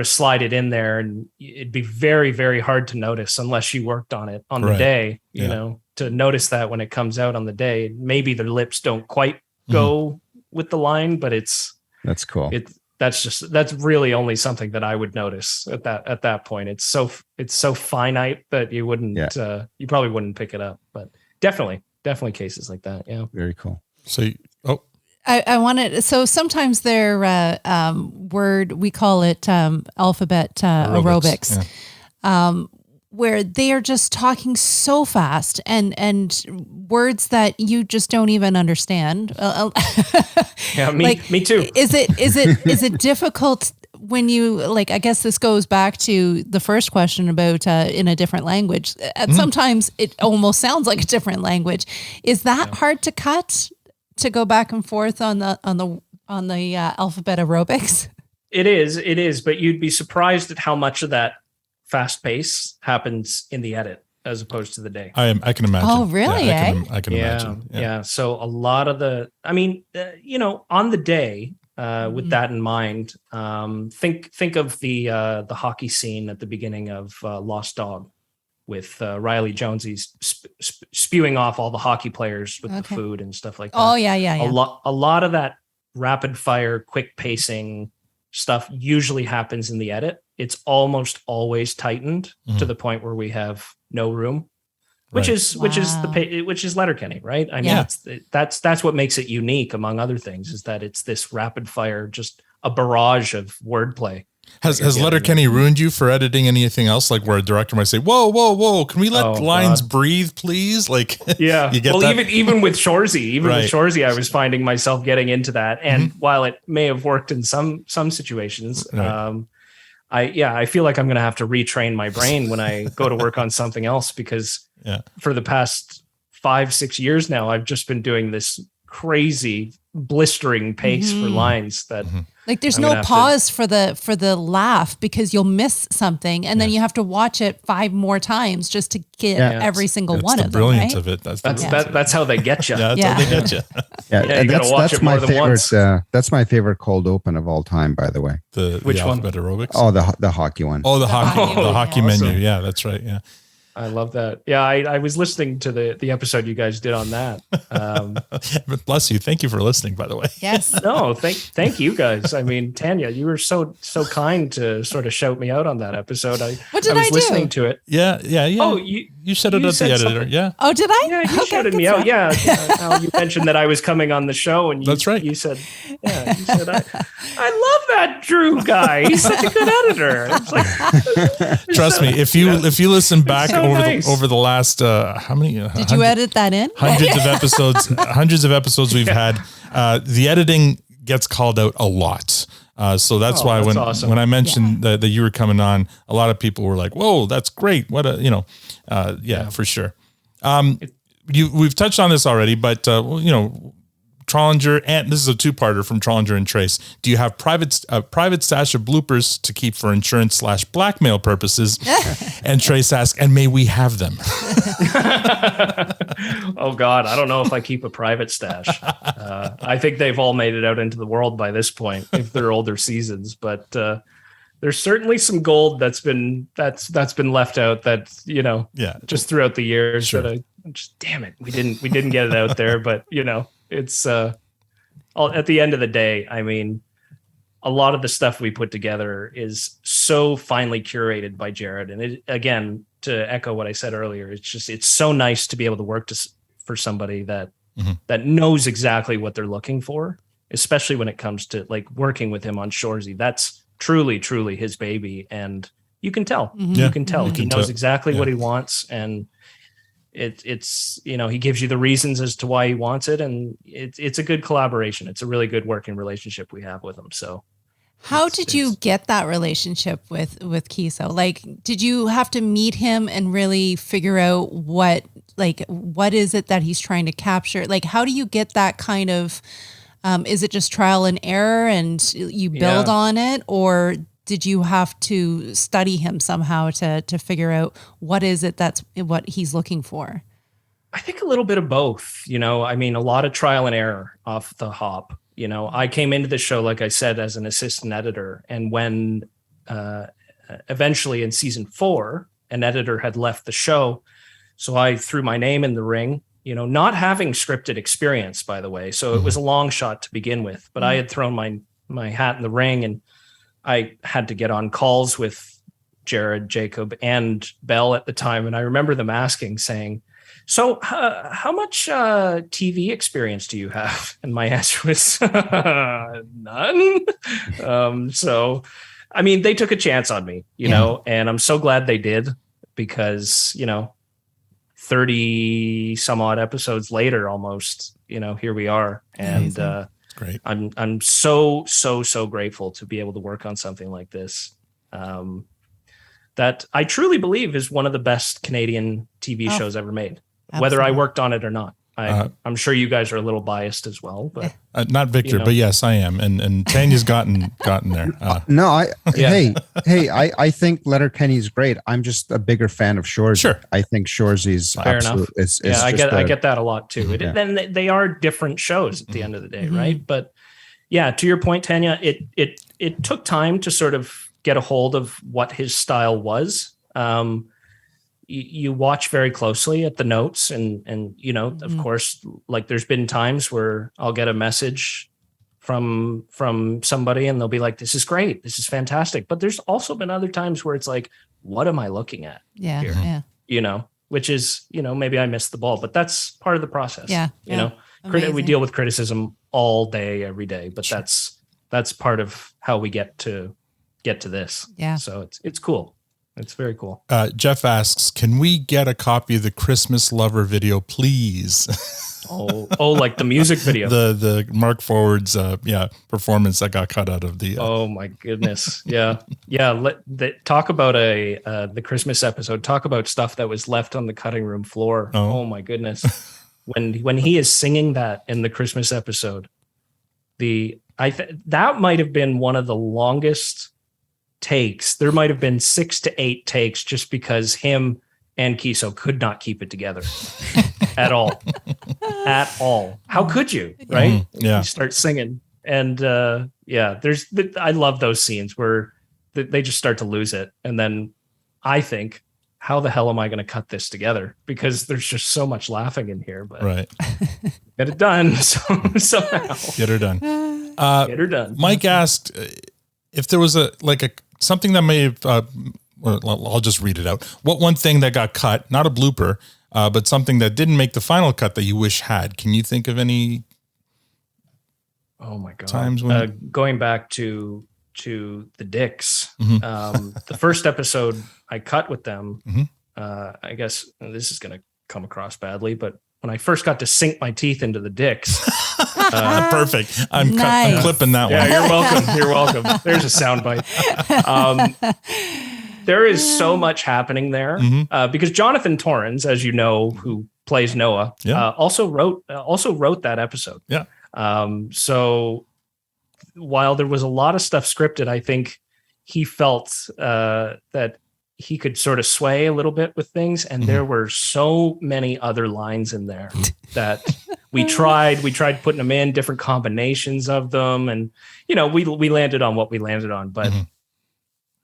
slide it in there, and it'd be very, very hard to notice unless you worked on it on the day, you know, to notice that when it comes out on the day. Maybe their lips don't quite go with the line, but that's cool. That's really only something that I would notice at that point. It's so finite that you wouldn't you probably wouldn't pick it up, but definitely cases like that. Yeah. Very cool. So, I wanted, so sometimes their word, we call it alphabet aerobics, where they are just talking so fast and words that you just don't even understand. Yeah, me too. Is it difficult when you, like, I guess this goes back to the first question about in a different language. Sometimes it almost sounds like a different language. Is that hard to cut, to go back and forth on the alphabet aerobics? It is, but you'd be surprised at how much of that fast pace happens in the edit as opposed to the day. I can imagine. Oh, really? I can imagine. Yeah. So a lot of on the day, with that in mind, think of the hockey scene at the beginning of Lost Dog, with Riley Jonesy's spewing off all the hockey players with the food and stuff like that. Oh yeah. A lot of that rapid fire, quick pacing stuff usually happens in the edit. It's almost always tightened to the point where we have no room, which is Letterkenny, right? I mean, that's what makes it unique, among other things, is that it's this rapid fire, just a barrage of wordplay. Has Letterkenny ruined you for editing anything else? Like where a director might say, whoa, can we let lines breathe, please? Like, yeah. You get that? even with Shoresy, with Shoresy, I was finding myself getting into that. And while it may have worked in some situations, I feel like I'm going to have to retrain my brain when I go to work on something else, because for the past 5-6 years now, I've just been doing this crazy blistering pace for lines that like there's no pause for the laugh, because you'll miss something and then you have to watch it 5 more times just to get every single one of them. Brilliance right? of it. That's how they get you. That's how they get you. You gotta watch it more than once. That's my favorite cold open of all time, by the way. Which one? Alphabet aerobics. Oh, the hockey one. Oh, the hockey menu. Yeah, that's right. Yeah. I love that. Yeah, I was listening to the episode you guys did on that. Bless you. Thank you for listening, by the way. Yes. No, thank you guys. I mean, Tanya, you were so kind to sort of shout me out on that episode. What did I was do? listening to it. Yeah. Oh, you said it at the editor. Something. Yeah. Oh, did I? Yeah, you shouted me out. Yeah. You mentioned that I was coming on the show, and that's right. You said, I love that Drew guy. He's such a good editor. It's like, trust me, if you listen back so over the last how many? Did you edit that in? Hundreds of episodes we've had. The editing gets called out a lot. So that's why when I mentioned that you were coming on, a lot of people were like, "Whoa, that's great!" What for sure. We've touched on this already, but Trollinger, and this is a 2-parter from Trollinger and Trace. Do you have private stash of bloopers to keep for insurance/blackmail purposes? And Trace asks, and may we have them? Oh God, I don't know if I keep a private stash. I think they've all made it out into the world by this point, if they're older seasons. But there's certainly some gold that's been left out. That just throughout the years. Sure. That damn it, we didn't get it out there. But it's at the end of the day, I mean, a lot of the stuff we put together is so finely curated by Jared. And it, again, to echo what I said earlier, it's so nice to be able to work for somebody that knows exactly what they're looking for, especially when it comes to like working with him on Shoresy. That's truly, truly his baby. And you can tell, you can tell he knows exactly what he wants. And it's he gives you the reasons as to why he wants it, and it's a good collaboration. It's a really good working relationship we have with him. So how did you get that relationship with Kiso? Like, did you have to meet him and really figure out what is it that he's trying to capture? Like, how do you get that kind of is it just trial and error and you build on it, or did you have to study him somehow to figure out what is it that's what he's looking for? I think a little bit of both. I mean, a lot of trial and error off the hop. I came into the show, like I said, as an assistant editor. And when eventually in season 4, an editor had left the show, so I threw my name in the ring, not having scripted experience, by the way. So it was a long shot to begin with, but I had thrown my hat in the ring, and I had to get on calls with Jared, Jacob, and Bell at the time. And I remember them saying, so how much TV experience do you have? And my answer was none. So, I mean, they took a chance on me, and I'm so glad they did, because, 30 some odd episodes later, almost, here we are. And great. I'm so grateful to be able to work on something like this. That I truly believe is one of the best Canadian TV shows ever made, whether I worked on it or not. I'm sure you guys are a little biased as well, but not Victor, but yes, I am. And Tanya's gotten there. No, I think Letterkenny's great. I'm just a bigger fan of Shoresy. Sure. I think Shoresy's fair enough. I get that a lot too. Yeah. Then they are different shows at the end of the day, right? But yeah, to your point, Tanya, it took time to sort of get a hold of what his style was. You watch very closely at the notes, and of course, like there's been times where I'll get a message from somebody and they'll be like, this is great, this is fantastic. But there's also been other times where it's like, what am I looking at here? Which is, maybe I missed the ball, but that's part of the process. We deal with criticism all day, every day, but that's part of how we get to this. Yeah. So it's cool. It's very cool. Jeff asks, can we get a copy of the Christmas Lover video, please? Like the music video. the Mark Forward's performance that got cut out of the oh my goodness. Yeah. Talk about the Christmas episode. Talk about stuff that was left on the cutting room floor. Oh my goodness. When he is singing that in the Christmas episode, that might have been one of the longest takes. There might have been 6 to 8 takes, just because him and Kiso could not keep it together at all. How could you, right? Yeah. You start singing, and I love those scenes where they just start to lose it, and then I think, how the hell am I going to cut this together? Because there's just so much laughing in here, but right. Get it done somehow. Get her done. Get her done. Mike asked if there was something that may have, I'll just read it out. What one thing that got cut, not a blooper, but something that didn't make the final cut that you wish had? Can you think of any? Oh my God. Times when going back to the Dicks, the first episode I cut with them, I guess this is going to come across badly, but when I first got to sink my teeth into the Dicks. Perfect. I'm clipping that one. Yeah, you're welcome. There's a soundbite. There is so much happening there because Jonathan Torrens, as you know, who plays Noah, also wrote that episode. Yeah. So while there was a lot of stuff scripted, I think he felt that he could sort of sway a little bit with things. And there were so many other lines in there that we tried putting them in different combinations of them. And, we landed on what we landed on, but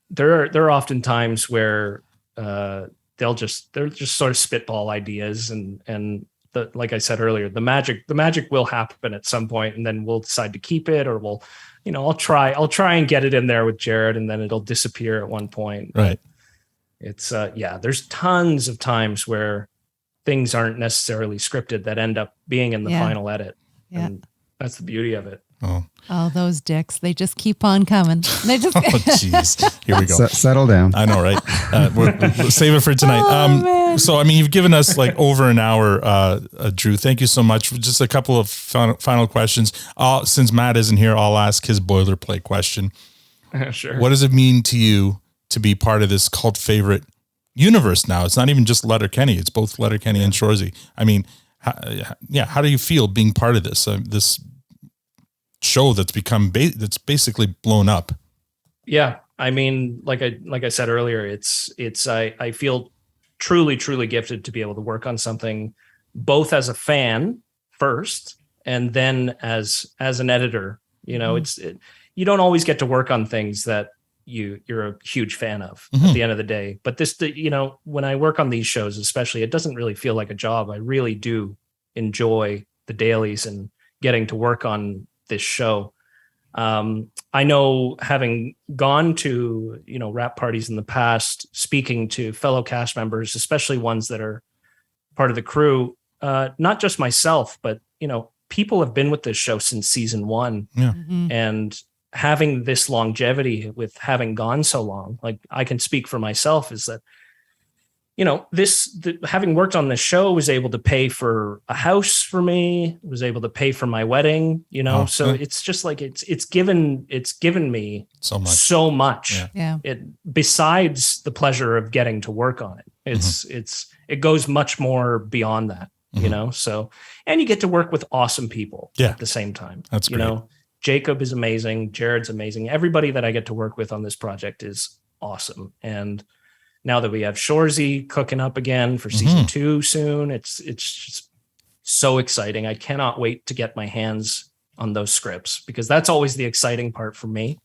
there are often times where they'll just sort of spitball ideas and like I said earlier, the magic will happen at some point, and then we'll decide to keep it, or we'll, I'll try and get it in there with Jared, and then it'll disappear at one point. Right. It's there's tons of times where things aren't necessarily scripted that end up being in the final edit. Yeah. And that's the beauty of it. Oh, those Dicks. They just keep on coming. They just jeez. Here we go. Settle down. I know, right? We'll save it for tonight. So, I mean, you've given us like over an hour, Drew. Thank you so much. Just a couple of final questions. Since Matt isn't here, I'll ask his boilerplate question. Sure. What does it mean to you to be part of this cult favorite universe now? It's not even just Letterkenny. It's both Letterkenny and Shoresy. I mean, how do you feel being part of this? This show that's become that's basically blown up. Yeah, I mean, like I said earlier, I feel truly gifted to be able to work on something both as a fan first, and then as an editor, you know, you don't always get to work on things that you're a huge fan of at the end of the day. But you know, when I work on these shows, especially, it doesn't really feel like a job. I really do enjoy the dailies and getting to work on this show. I know, having gone to, you know, wrap parties in the past, speaking to fellow cast members, especially ones that are part of the crew, not just myself, but, you know, people have been with this show since season 1. Yeah. And having this longevity with having gone so long, like, I can speak for myself, is that, you know, having worked on this show was able to pay for a house for me, was able to pay for my wedding, you know. So it's just like, it's given me so much. Yeah. It, besides the pleasure of getting to work on it, it goes much more beyond that, you know. So, and you get to work with awesome people at the same time. That's great. You know, Jacob is amazing. Jared's amazing. Everybody that I get to work with on this project is awesome. And now that we have Shoresy cooking up again for season 2 soon, it's just so exciting. I cannot wait to get my hands on those scripts, because that's always the exciting part for me.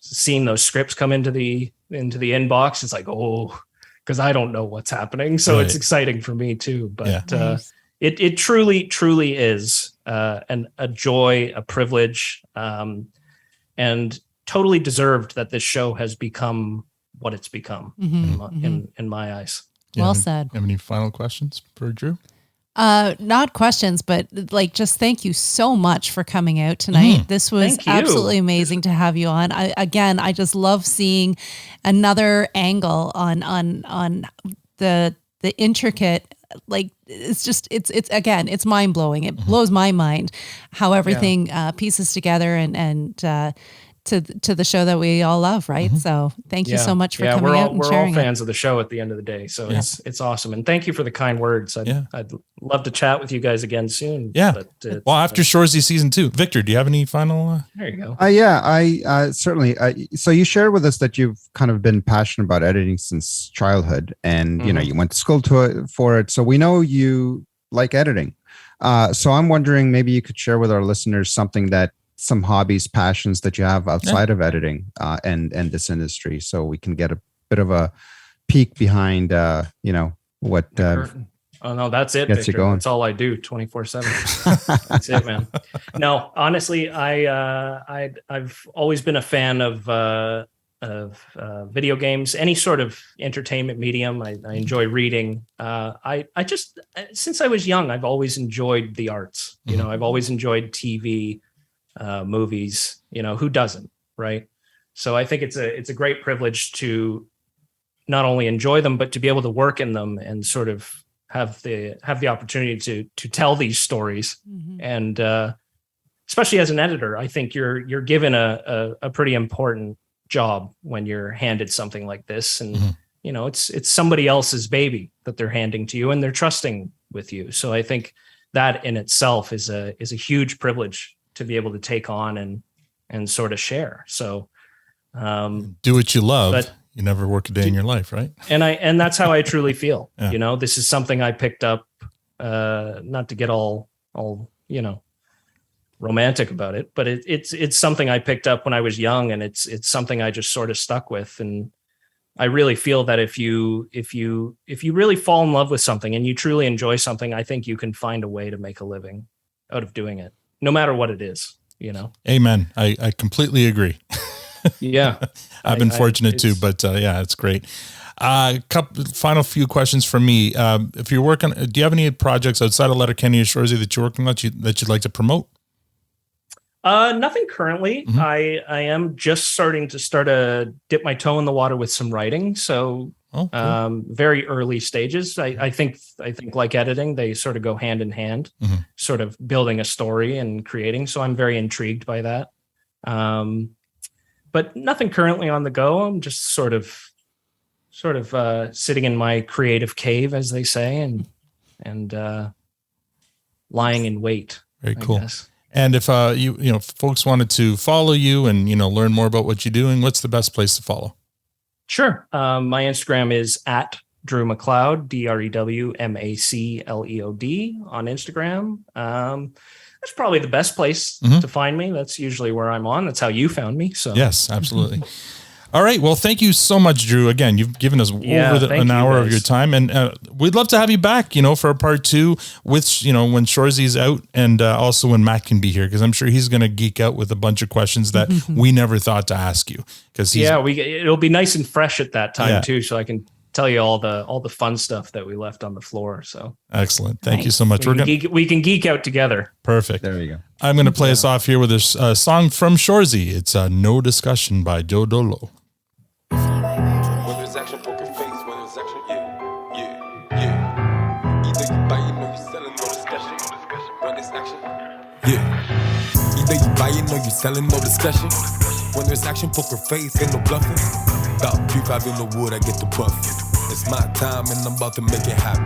Seeing those scripts come into the inbox, it's like, oh, because I don't know what's happening. So it's exciting for me too. But it truly is a joy, a privilege, and totally deserved that this show has become what it's become in my eyes. Well said. Have any final questions for Drew? Not questions, but like, just thank you so much for coming out tonight. This was absolutely amazing to have you on. I just love seeing another angle on the intricate, like, it's mind blowing. It blows my mind how everything pieces together and to the show that we all love, right? So thank you so much for coming out and sharing. We're all fans of the show at the end of the day, so it's awesome. And thank you for the kind words. I'd love to chat with you guys again soon. Yeah. But, well, after Shoresy season 2, Victor, do you have any final? There you go. I certainly. So you shared with us that you've kind of been passionate about editing since childhood, and you know, you went to school for it. So we know you like editing. So I'm wondering, maybe you could share with our listeners some hobbies, passions that you have outside of editing and this industry, so we can get a bit of a peek behind, you know, what. Oh no, that's it, Victor. That's all I do, 24/7. That's it, man. No, honestly, I've always been a fan of video games, any sort of entertainment medium. I enjoy reading. I just, since I was young, I've always enjoyed the arts. You know, I've always enjoyed TV. Movies, you know, who doesn't, right? So I think it's a great privilege to not only enjoy them, but to be able to work in them and sort of have the opportunity to tell these stories. And especially as an editor, I think you're given a pretty important job when you're handed something like this, and you know, it's somebody else's baby that they're handing to you, and they're trusting with you. So I think that in itself is a huge privilege to be able to take on and sort of share. So do what you love, but you never work a day in your life, right? And that's how I truly feel. You know, this is something I picked up, not to get all you know, romantic about it, but it's something I picked up when I was young, and it's something I just sort of stuck with. And I really feel that if you really fall in love with something and you truly enjoy something, I think you can find a way to make a living out of doing it, no matter what it is, you know? Amen. I completely agree. Yeah. I've been fortunate too, but it's great. Final few questions from me. If you're working, do you have any projects outside of Letterkenny and Shoresy that you're working on that you'd like to promote? Nothing currently. I am just starting to dip my toe in the water with some writing. So cool. Very early stages. I think like editing, they sort of go hand in hand, sort of building a story and creating. So I'm very intrigued by that. But nothing currently on the go. I'm just sort of sitting in my creative cave, as they say, and lying in wait. Very cool. Guess. And if you know, folks wanted to follow you and, you know, learn more about what you're doing, what's the best place to follow? Sure. My Instagram is Drew MacLeod, DrewMacleod on Instagram. That's probably the best place to find me. That's usually where I'm on. That's how you found me. So yes, absolutely. All right. Well, thank you so much, Drew. Again, you've given us an hour of your time, and we'd love to have you back, for a part 2 with, when Shoresy's out, and also when Matt can be here, because I'm sure he's going to geek out with a bunch of questions that we never thought to ask you. Because it'll be nice and fresh at that time too, so I can tell you all the fun stuff that we left on the floor. So excellent. Thank you so much. We can geek out together. Perfect. There you go. I'm going to play us off here with a song from Shoresy. It's No Discussion by Joe Dolo. Whether it's action, poker face, whether it's action, yeah. Either you buy, you selling, no discussion. When it's action, yeah. Either you buy, you selling, no discussion. When there's action, poker face, ain't no bluffing. About 3-5 in the wood, I get the buff. It's my time and I'm about to make it happen.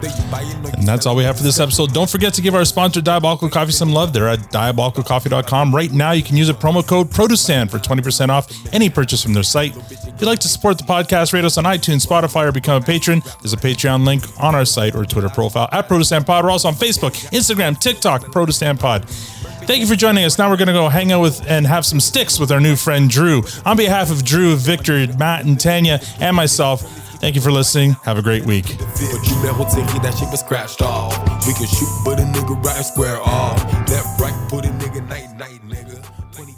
And that's all we have for this episode. Don't forget to give our sponsor Diabolical Coffee some love. They're at diabolicalcoffee.com. Right now, you can use a promo code PRODUCESTAN for 20% off any purchase from their site. If you'd like to support the podcast, rate us on iTunes, Spotify, or become a patron. There's a Patreon link on our site or Twitter profile at ProdustanPod. We're also on Facebook, Instagram, TikTok, ProdustanPod. Thank you for joining us. Now we're going to go hang out with and have some sticks with our new friend Drew. On behalf of Drew, Victor, Matt, and Tanya, and myself, thank you for listening. Have a great week. But you never take it, that shit was scratched off. We can shoot, but a nigga right square off. Left, right, put a nigga night, nigga. 20